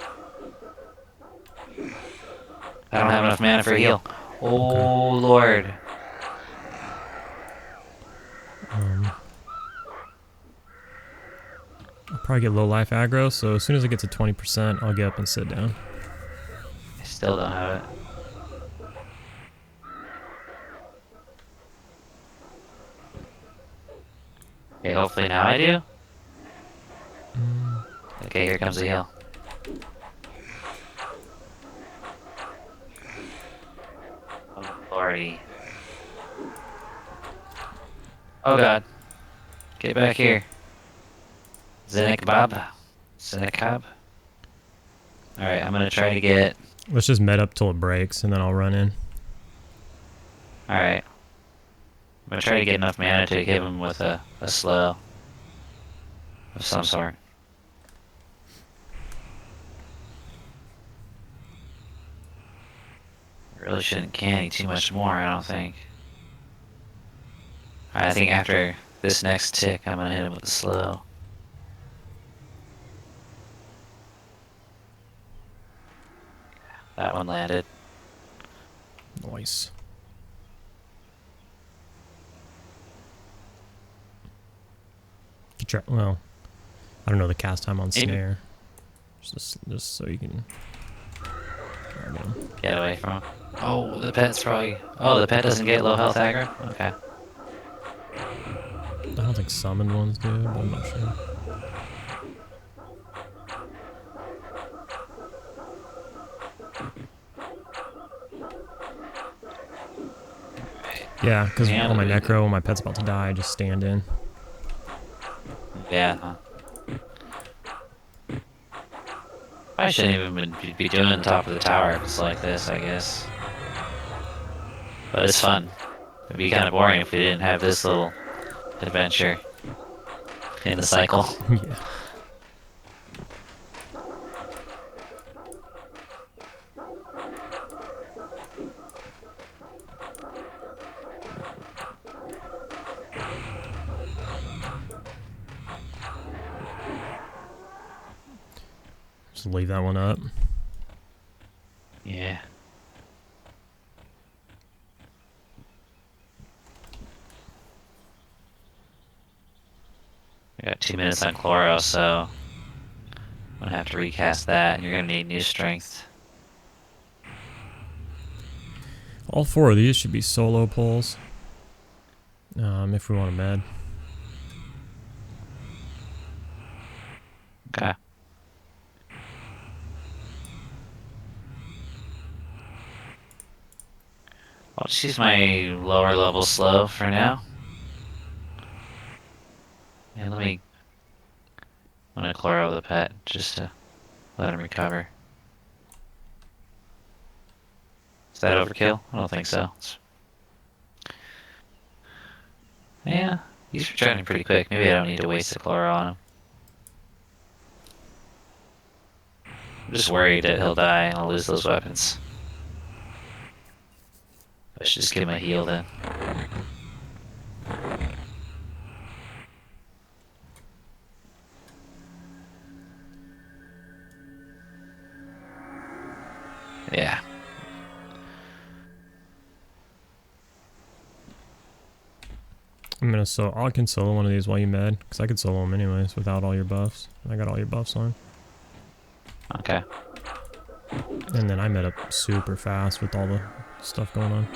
I don't have enough mana for a heal. Oh, Okay. Lord. I'll probably get low life aggro, so as soon as it gets to 20%, I'll get up and sit down. I still don't have it. Okay, hopefully now I do. Okay, here comes the heal. Oh, Lordy. Oh, God. Get back here. Zinnikbab. Zinnikab. Alright, I'm gonna try to get... Let's just med up till it breaks, and then I'll run in. Alright. I'm gonna try to get enough mana to hit him with a slow. Of some sort. Really shouldn't canny too much more, I don't think. I think after this next tick, I'm gonna hit him with a slow. That one landed. Nice. Well, I don't know the cast time on snare. Just so you can get away from him. Oh, the pet's probably... Oh, the pet doesn't get low health aggro? Okay. I don't think summoned ones do, but I'm not sure. Yeah, because on my necro, when my pet's about to die, I just stand in. Yeah. I shouldn't even be doing the top of the tower if it's like this, I guess. But it's fun. It'd be kind of boring if we didn't have this little adventure in the cycle. Yeah. Just leave that one up. Yeah. I got 2 minutes on Chloro, so I'm gonna have to recast that. You're gonna need new strength. All 4 of these should be solo pulls. If we want a med. Okay. I'll just use my lower level slow for now. And let me... I'm gonna Chloro the pet just to let him recover. Is that overkill? I don't think so. Yeah, he's returning pretty quick. Maybe I don't need to waste the Chloro on him. I'm just worried that he'll die and I'll lose those weapons. I should just give him a heal then. Yeah. I can solo one of these while you med, because I could solo them anyways without all your buffs. I got all your buffs on. Okay. And then I med up super fast with all the stuff going on.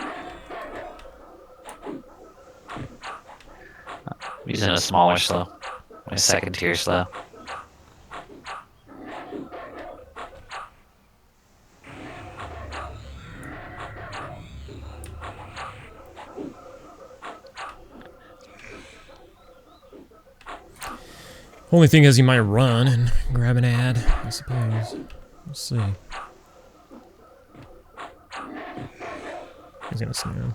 I'm using a smaller slow. My second tier slow. Only thing is, you might run and grab an ad, I suppose. We'll see. He's gonna snare him.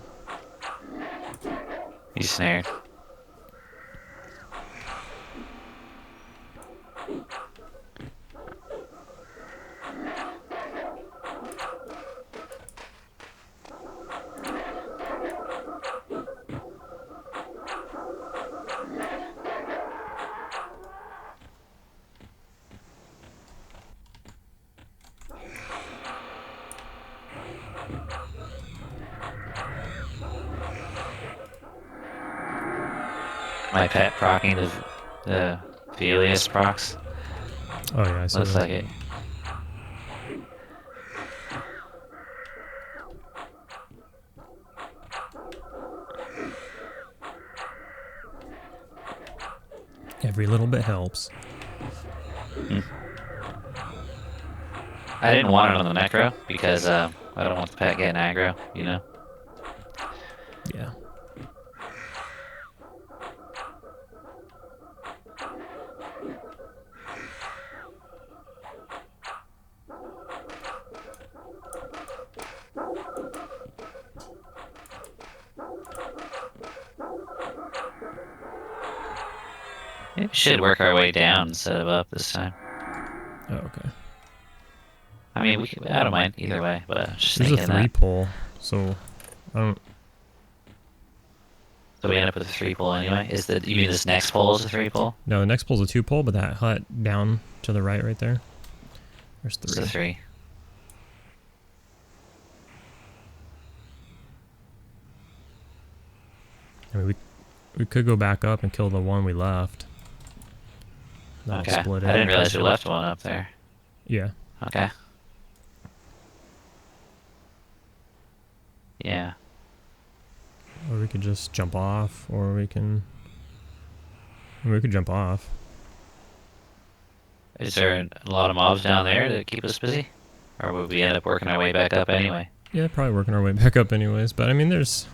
He's snared. My pet procking the Velius procs. Oh yeah, I see Looks that. like it. Every little bit helps. I didn't want it on the necro because I don't want the pet getting aggro, you know? Yeah. Maybe we should work our way down instead of up this time. Oh, okay. I mean, I don't mind either way, but just There's a thinking 3 that. pull, so I don't. So we end up with a 3 pull anyway. You mean this next pull is a 3 pull? No, the next pull's a 2 pull, but that hut down to the right there. There's 3. It's a 3. I mean, we could go back up and kill the one we left. That'll Okay. split it. I didn't realize we left one up there. Yeah. Okay. Yeah. Or we could just jump off, or we can. We could jump off. Is there a lot of mobs down there to keep us busy? Or would we end up working our way back up anyway? Yeah, probably working our way back up anyways. But I mean, there's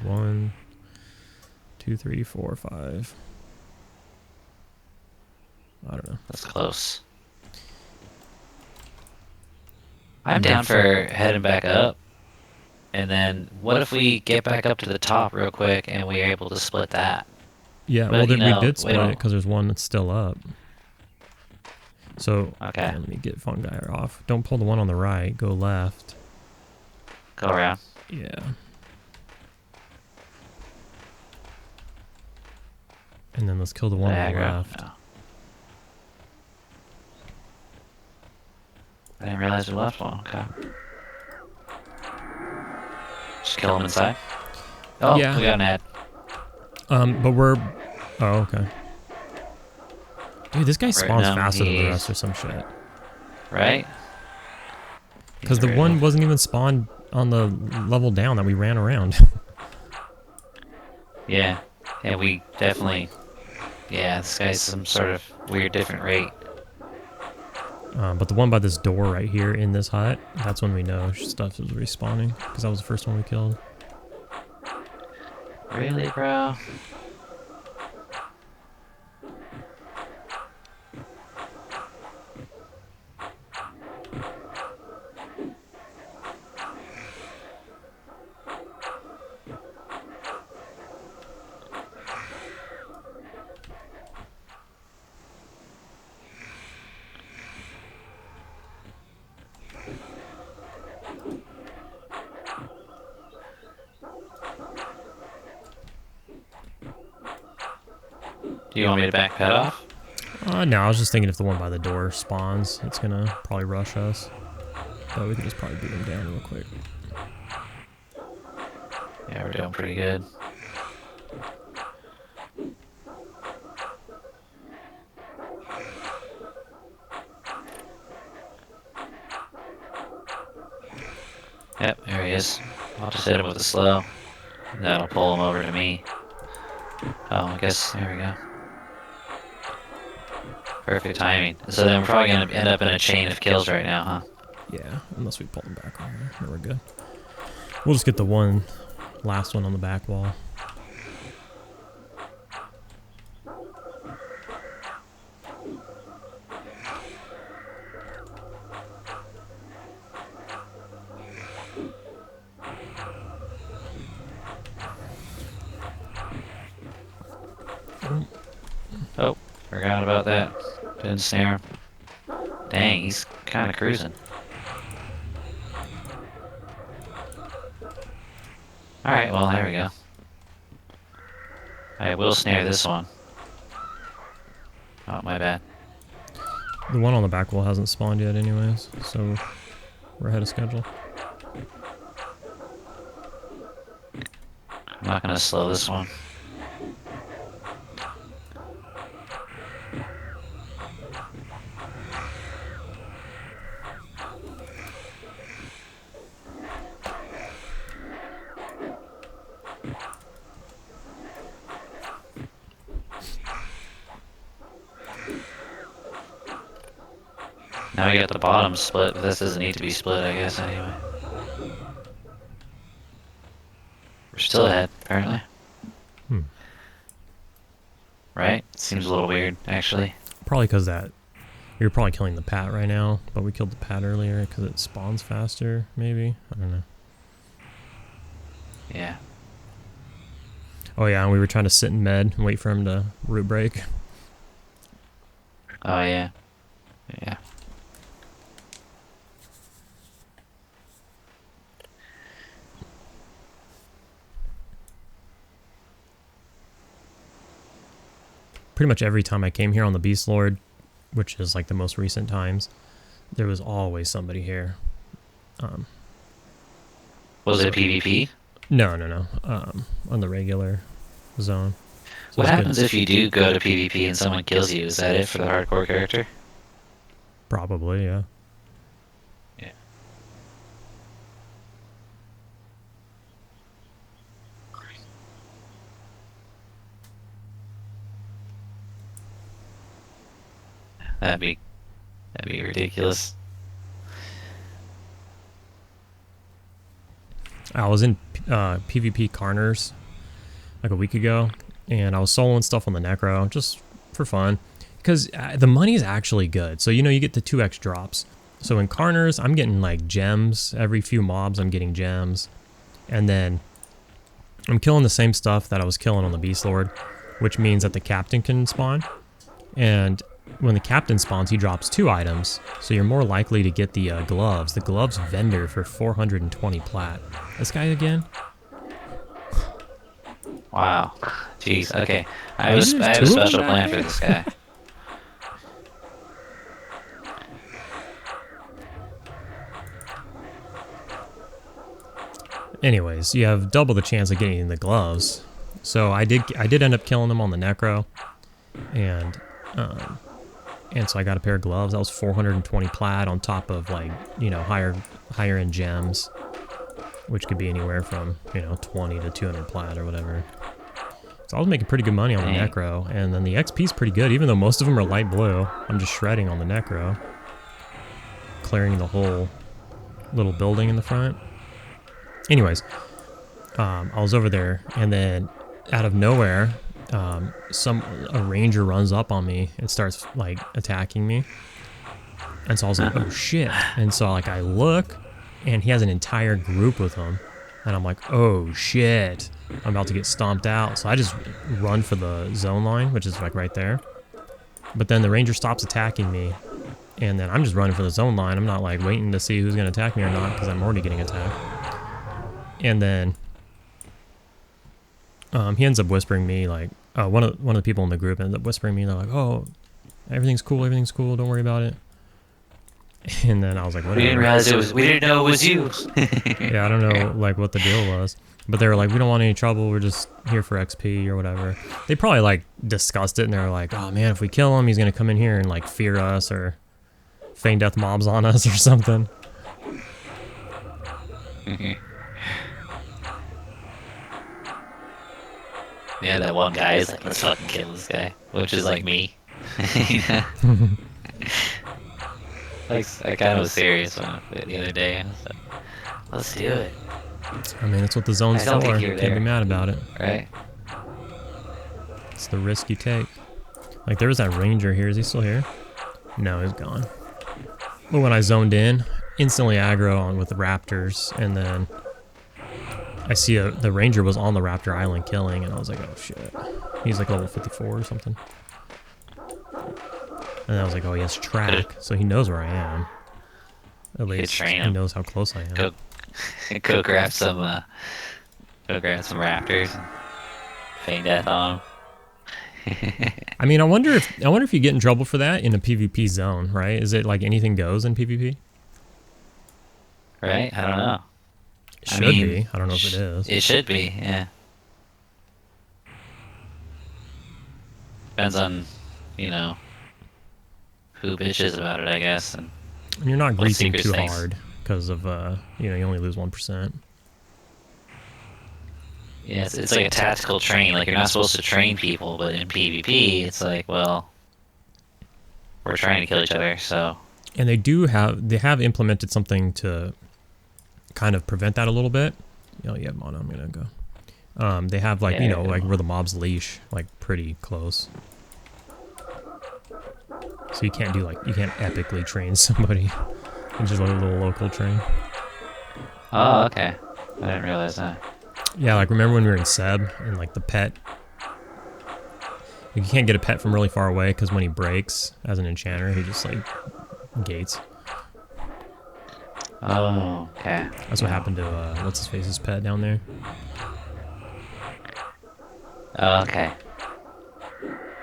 1, 2, 3, 4, 5. I don't know. That's close. I'm down for heading back up. And then, what if we get back up to the top real quick and we're able to split that? Yeah, But, well, then you we know, did we split don't- it because there's one that's still up. So, Okay. yeah, let me get Fungi off. Don't pull the one on the right. Go left. Go around. Yeah. And then let's kill the one on the Aggro. left. No. I didn't realize we left one. Okay. Just kill him inside. Oh, Yeah. we got an ad. But we're... Oh, okay. Dude, this guy spawns now faster than the he's- rest or some shit. Right? Because He's the one ready. wasn't even spawned on the level down that we ran around. Yeah. And we definitely... Yeah, this guy's some sort of weird different rate. But the one by this door right here in this hut, that's when we know stuff is respawning. Because that was the first one we killed. Really, bro? Do you want me to back pet off? No, I was just thinking if the one by the door spawns, it's gonna probably rush us. But we can just probably beat him down real quick. Yeah, we're doing pretty good. Yep, there he is. I'll just hit him with a slow. That'll pull him over to me. Oh, I guess, there we go. Perfect timing. So then we're probably going to end up in a chain of kills right now, huh? Yeah, unless we pull him back on here. Then we're good. We'll just get the one, last one on the back wall. Oh, forgot about that. Didn't snare him. Dang, he's kind of cruising. Alright, well, there we go. I will snare this one. Oh, my bad. The one on the back wall hasn't spawned yet anyways, so we're ahead of schedule. I'm not going to slow this one. Now we got the bottom split, but this doesn't need to be split, I guess, anyway. We're still ahead, apparently. Hmm. Right? Seems a little weird, actually. Probably because that... You're probably killing the Pat right now, but we killed the Pat earlier because it spawns faster, maybe? I don't know. Yeah. Oh yeah, and we were trying to sit in med and wait for him to root break. Oh, yeah. Yeah. Pretty much every time I came here on the Beast Lord, which is like the most recent times, there was always somebody here. Was it PvP? No. On the regular zone. So What it's happens good. if you do go to PvP and someone kills you? Is that it for the hardcore character? Probably, yeah. Yeah. That'd be ridiculous. I was in PvP Carners like a week ago, and I was soloing stuff on the Necro just for fun, because the money is actually good. So, you know, you get the 2x drops. So in Carners, I'm getting like gems. Every few mobs, I'm getting gems. And then I'm killing the same stuff that I was killing on the Beast Lord, which means that the captain can spawn. And when the captain spawns, he drops 2 items, so you're more likely to get the gloves. The gloves vendor for 420 plat. This guy again? Wow. Jeez, okay. I Maybe have there's a 2 of them special back plan there? for this guy. Anyways, you have double the chance of getting the gloves. So I did end up killing him on the Necro, and so I got a pair of gloves. That was 420 plat on top of, like, you know, higher end gems, which could be anywhere from, you know, 20 to 200 plat or whatever. So I was making pretty good money on the Dang. Necro, and then the XP's pretty good, even though most of them are light blue. I'm just shredding on the Necro, clearing the whole little building in the front. Anyways, I was over there, and then out of nowhere, a ranger runs up on me and starts like attacking me, and so I was like, oh shit. And so like I look, and he has an entire group with him, and I'm like, oh shit, I'm about to get stomped out. So I just run for the zone line, which is like right there, but then the ranger stops attacking me, and then I'm just running for the zone line. I'm not like waiting to see who's gonna attack me or not, because I'm already getting attacked. And then he ends up whispering me, like, one of the people in the group ends up whispering me. They're like, "Oh, everything's cool, don't worry about it." And then I was like, "Whatever." We didn't realize we didn't know it was you. Yeah, I don't know like what the deal was, but they were like, "We don't want any trouble. We're just here for XP or whatever." They probably like discussed it, and they were like, "Oh man, if we kill him, he's gonna come in here and like fear us or feign death mobs on us or something." Yeah, that one guy is like, let's fucking kill this guy, which is like me. Like, I kind of was serious on it the other day. I was like, let's do it, I mean, that's what the zone's I don't for. think you're Can't be there. mad about it. right? It's the risk you take. Like, there was that ranger here. Is he still here? No, he's gone. But when I zoned in, instantly aggro on with the raptors, and then I see the ranger was on the raptor island killing, and I was like, oh shit. He's like level 54 or something. And I was like, oh, he has track, so he knows where I am. At least train he him. knows how close I am. Go grab some raptors and feign death on them. I mean, I wonder if you get in trouble for that in a PvP zone, right? Is it like anything goes in PvP? Right? I don't know. It should be. I don't know if it is. It should be, yeah. Depends on, you know, who bitches about it, I guess. And And you're not What greasing secret too things? hard because of you know, you only lose 1%. yeah, it's like a tactical train. Like, you're not supposed to train people, but in PvP, it's like, well, we're trying to kill each other, so And they have implemented something to kind of prevent that a little bit. Oh yeah, mono, I'm gonna go. They have like, Yeah, you know, like where the mob's leash, like pretty close. So you can't do like, you can't epically train somebody in just like a little local train. Oh, okay. I didn't realize that. Yeah, like remember when we were in Seb and like the pet, you can't get a pet from really far away because when he breaks as an enchanter, he just like gates. Oh, okay. That's what happened to what's his face's pet down there. Oh, okay.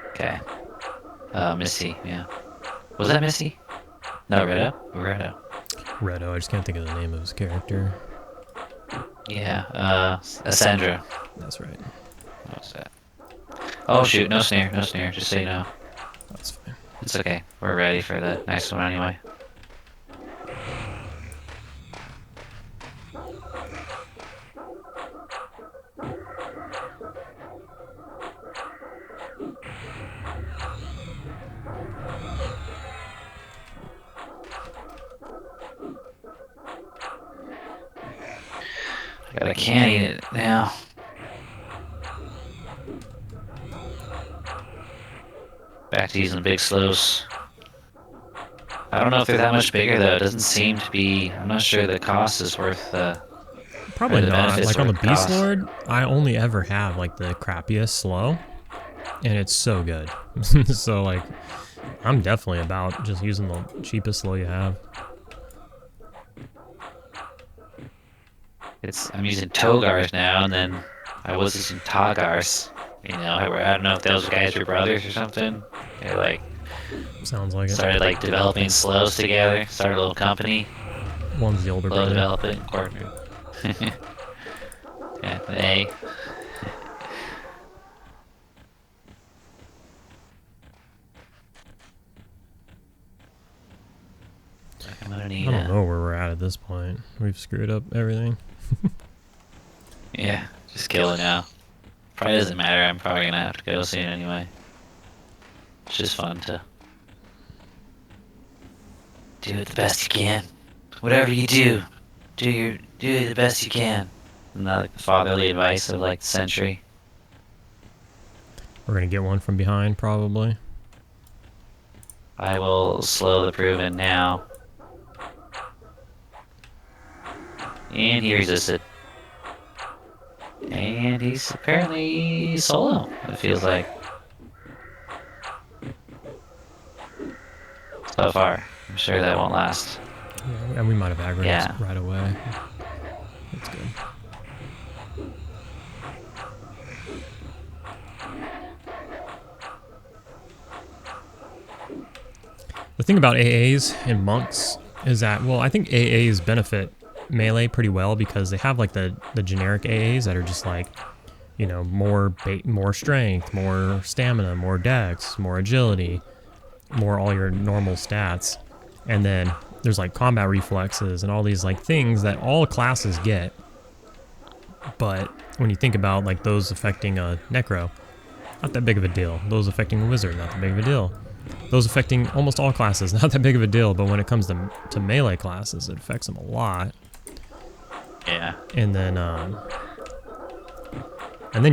Okay. Missy, yeah. Was that Missy? No, Redo? Redo, I just can't think of the name of his character. Yeah, Ascendra. That's right. What's that? Oh shoot, no snare, just so you know. That's fine. It's okay. We're ready for the next one anyway. But I can't eat it now. Back to using big slows. I don't know if they're that much bigger though. It doesn't seem to be. I'm not sure the cost is worth the. Probably the not. benefits Like on the worth Beast cost. Lord, I only ever have like the crappiest slow, and it's so good. So like, I'm definitely about just using the cheapest slow you have. I'm using Togars now, and then I was using Togars. You know, I don't know if those guys were brothers or something. They like Sounds like it. started like developing slows together. Started a little company. One's the older Slow brother. developing partner. Yeah, the A. I'm gonna I need don't know where we're at this point. We've screwed up everything. Yeah, just kill it now. Probably doesn't matter. I'm probably gonna have to go soon anyway. It's just fun to do it the best you can. Whatever you do, do it the best you can. And not like the fatherly advice of like the century. We're gonna get one from behind probably. I will slow the proven now. And he resisted. And he's apparently solo, it feels like. So far. I'm sure that won't last. Yeah, and we might have aggroed Yeah. right away. That's good. The thing about AAs and monks is that, well, I think AAs benefit melee pretty well because they have like the generic AAs that are just like, you know, more strength, more stamina, more dex, more agility, more all your normal stats. And then there's like combat reflexes and all these like things that all classes get. But when you think about like those affecting a necro, not that big of a deal. Those affecting a wizard, not that big of a deal. Those affecting almost all classes, not that big of a deal. But when it comes to melee classes, it affects them a lot. Yeah. And then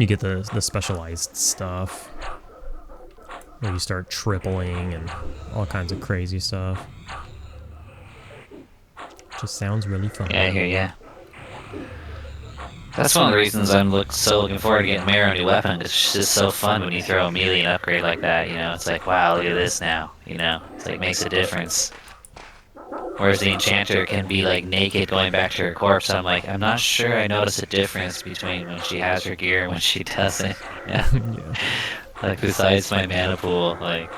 you get the specialized stuff where you start tripling and all kinds of crazy stuff. Just sounds really fun. Yeah, I hear ya. That's one of the reasons I'm so looking forward to getting Mare a new weapon. It's just so fun when you throw a melee and upgrade like that, you know? It's like, wow, look at this now, you know? It's like, makes a difference. Whereas the enchanter can be like naked going back to her corpse. I'm like, I'm not sure I notice a difference between when she has her gear and when she doesn't. Yeah. Yeah. Like, besides my mana pool, like...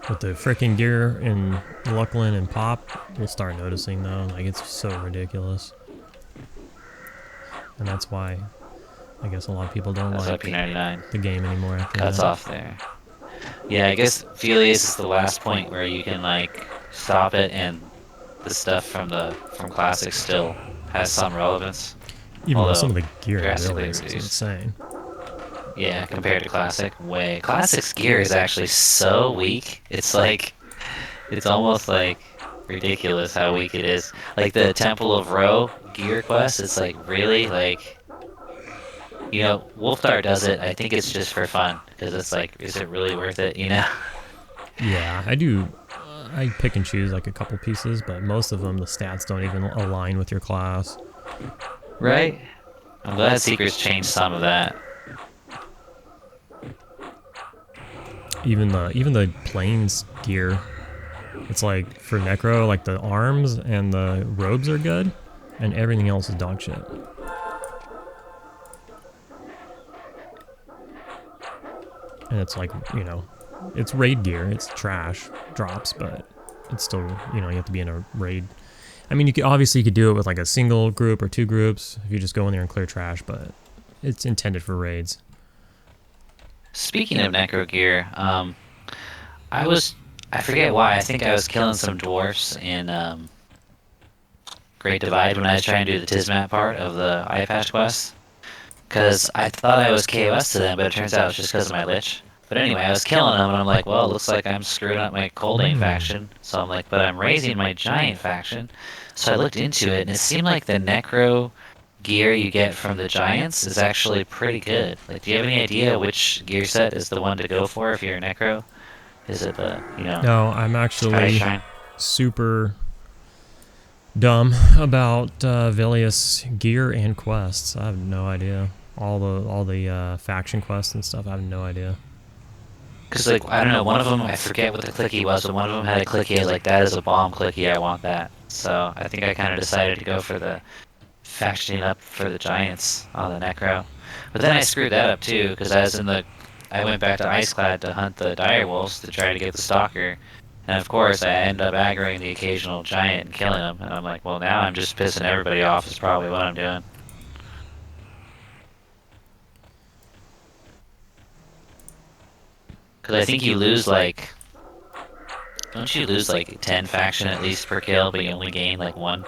With the freaking gear in Lucklin and Pop, we'll start noticing though. Like, it's so ridiculous. And that's why I guess a lot of people don't That's like P99. the game anymore after Cuts that. off there. Yeah, I guess Felius is the last point where you can, like, stop it and the stuff from Classic still has some relevance. Even though some of Although the gear in drastically Villius is reduced. insane. Yeah, compared to Classic, way. Classic's gear is actually so weak. It's like, it's almost like ridiculous how weak it is. Like the Temple of Ro gear quest, it's like really like, Wolfdar does it. I think it's just for fun because it's like, is it really worth it? Yeah, I do. I pick and choose like a couple pieces, but most of them, the stats don't even align with your class. Right? I'm glad Seekers changed some of that. Even the plains gear, it's like for Necro, like the arms and the robes are good, and everything else is dog shit. And it's like, it's raid gear, it's trash drops, but it's still, you have to be in a raid. I mean, you could do it with like a single group or two groups if you just go in there and clear trash, but it's intended for raids. Speaking of Necro gear, I forget why, I think I was killing some dwarfs in, Great Divide when I was trying to do the Tismat part of the eye patch quest. Because I thought I was KOS to them, but it turns out it's just because of my Lich. But anyway, I was killing them, and I'm like, well, it looks like I'm screwing up my Coldane faction. So I'm like, but I'm raising my Giant faction. So I looked into it, and it seemed like the Necro gear you get from the Giants is actually pretty good. Like, do you have any idea which gear set is the one to go for if you're a Necro? Is it the, No, I'm actually Shrine? super dumb about Vilius gear and quests. I have no idea. All the faction quests and stuff, I have no idea. Because, like, I don't know, one of them, I forget what the clicky was, but one of them had a clicky. I was like, that is a bomb clicky, I want that. So I think I kind of decided to go for the factioning up for the Giants on the Necro. But then I screwed that up too, because I went back to Iceclad to hunt the Direwolves to try to get the Stalker. And of course, I end up aggroing the occasional Giant and killing him. And I'm like, well, now I'm just pissing everybody off is probably what I'm doing. Because I think you lose like... Don't you lose like 10 faction at least per kill, but you only gain like 1?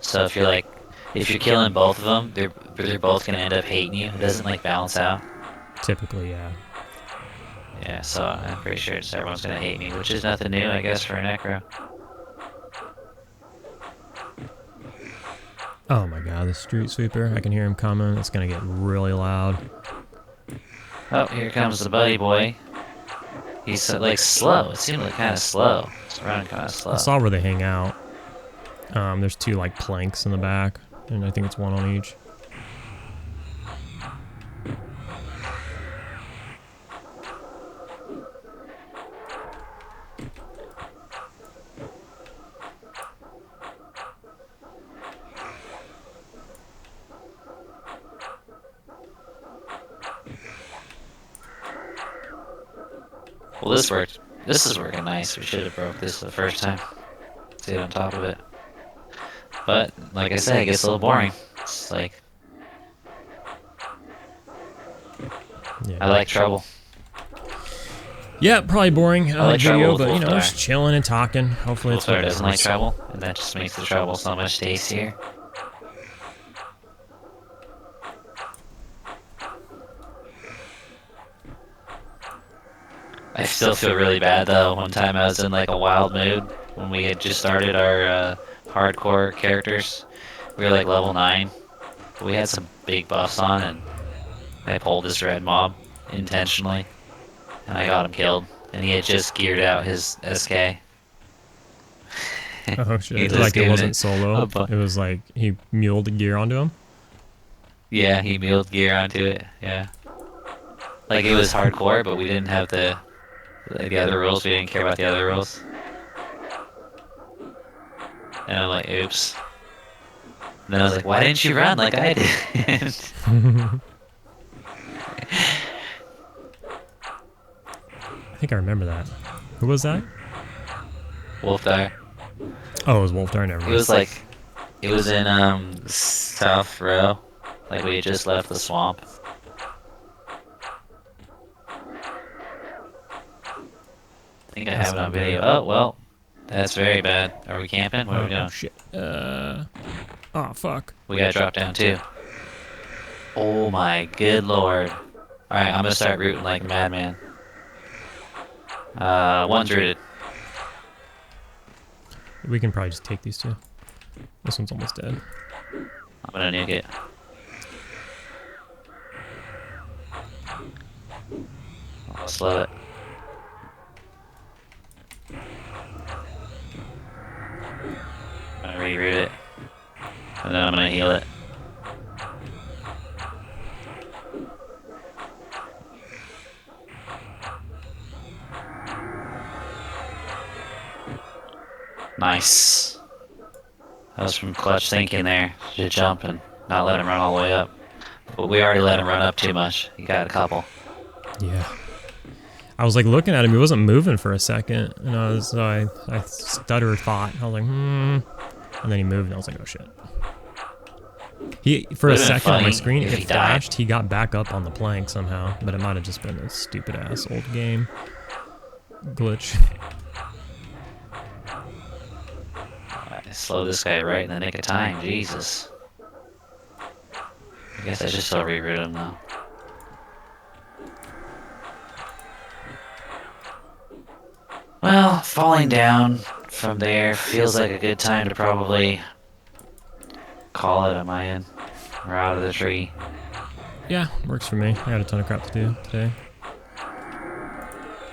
So if you're killing both of them, they're both gonna end up hating you. It doesn't like balance out. Typically, yeah. Yeah, so I'm pretty sure everyone's gonna hate me, which is nothing new, I guess, for a Necro. Oh my god, the street sweeper. I can hear him coming. It's gonna get really loud. Oh, here comes the buddy boy. He's like slow. It seemed like kind of slow. It's running kind of slow. I saw where they hang out. There's 2 like planks in the back, and I think it's 1 on each. Well, this worked. This is working nice. We should have broke this the first time. Stayed on top of it. But, like I said, it gets a little boring. It's like... Yeah. I like trouble. Yeah, probably boring I like video, trouble but with just chilling and talking. Hopefully it's Wolfstar doesn't like trouble, and that just makes the trouble so much tastier. I still feel really bad though. One time I was in like a wild mood when we had just started our hardcore characters. We were like level 9. But we had some big buffs on, and I pulled this red mob intentionally, and I got him killed. And he had just geared out his SK. Oh shit! Like it wasn't solo. It was like he muled the gear onto him. Yeah, he muled gear onto it. Yeah, like it was hardcore, but we didn't have the other rules. We didn't care about the other rules. And I'm like, oops. And then I was like, why didn't you run like I did? I think I remember that. Who was that? Wolfdar. Oh, it was Wolfdar. Never mind. It was like, it was in South Row. Like we had just left the swamp. I think I have it on video. Oh, well, that's very bad. Are we camping? What are we doing? Oh, shit. Oh, fuck. We gotta drop down too. Oh my good lord. Alright, I'm gonna start rooting like a madman. One's rooted. We can probably just take these two. This one's almost dead. I'm gonna nuke it. I'll slow it. I'm gonna reroute it. And then I'm gonna heal it. Nice. That was from clutch thinking there. Should jump and not let him run all the way up. But we already let him run up too much. He got a couple. Yeah. I was like looking at him, he wasn't moving for a second, and I stutter thought. I was like, and then he moved, and I was like, oh shit. He, for a second on my screen, it flashed, he got back up on the plank somehow, but it might have just been a stupid ass old game glitch. Slow this guy right in the nick of time, Jesus. I guess I should still reroute him though. Well, falling down from there feels like a good time to probably call it on my end. We're out of the tree. Yeah, works for me. I got a ton of crap to do today.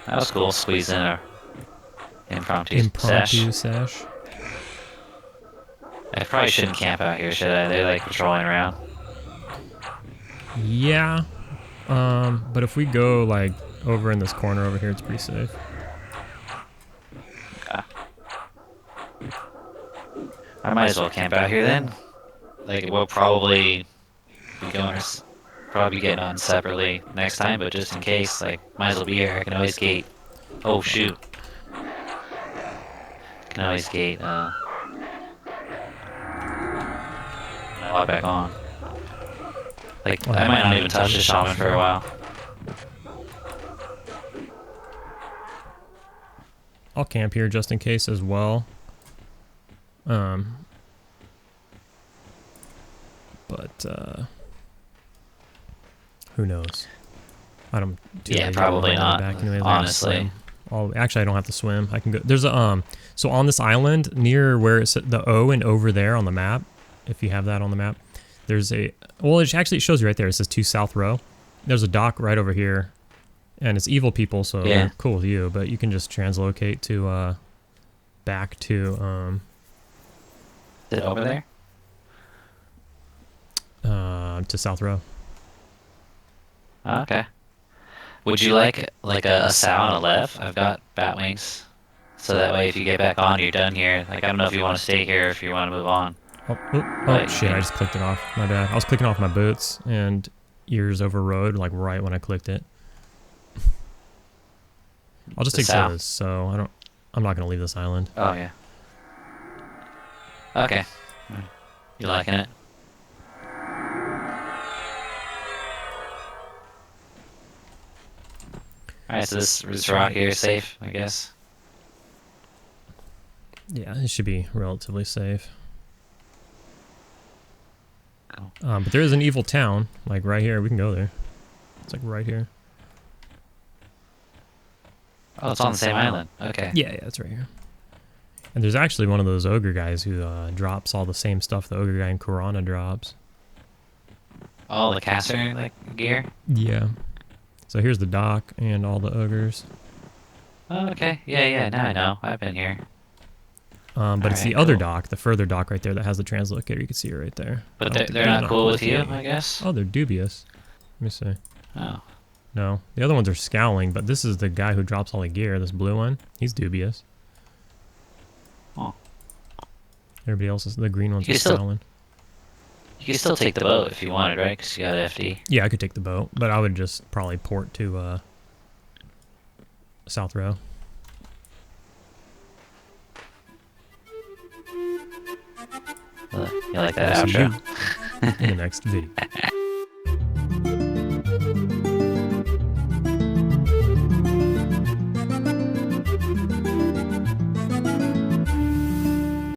That was cool, squeeze in a impromptu sesh. I probably shouldn't camp out here, should I? They're like patrolling around. Yeah, but if we go like over in this corner over here, it's pretty safe. Okay. I might as well camp out here then. Like we'll probably be getting on separately next time, but just in case, like might as well be here. I can always gate. Oh shoot. I can always gate. Log back on. Like, I might not even touch the shaman for a while. I'll camp here just in case as well. But who knows? I don't. Yeah, probably not. Anyway, honestly. Actually, I don't have to swim. I can go. There's a So on this island near where it's the O and over there on the map. If you have that on the map, there's a, well, it shows you right there. It says 2 South Row. There's a dock right over here, and it's evil people, so yeah. They're cool with you, but you can just translocate to, back to, Is it over there? To South Row. Oh, okay. Would you like a sow and a lev? I've got bat wings. So that way if you get back on, you're done here. Like, I don't know if you want to stay here or if you want to move on. Oh shit, I just clicked it off. My bad. I was clicking off my boots and ears over road, like right when I clicked it. I'll just take those, so I'm not gonna leave this island. Oh yeah. Okay. You liking it? Alright, so this rock here is safe, I guess. Yeah, it should be relatively safe. But there is an evil town, like right here. We can go there. It's like right here. Oh, it's on the same island. Okay. Yeah, it's right here. And there's actually one of those ogre guys who drops all the same stuff the ogre guy in Corona drops. Oh, the caster like gear? Yeah. So here's the dock and all the ogres. Oh, okay. Yeah, now I know. I've been here. But it's the other dock, the further dock right there that has the translocator. You can see it right there. But they're not cool with you, I guess? Oh, they're dubious. Let me see. Oh. No, the other ones are scowling, but this is the guy who drops all the gear, this blue one. He's dubious. Oh. Everybody else is, the green ones are scowling. You can still take the boat if you wanted, right? Because you got FD. Yeah, I could take the boat, but I would just probably port to South Row. You like that outro? In the next video.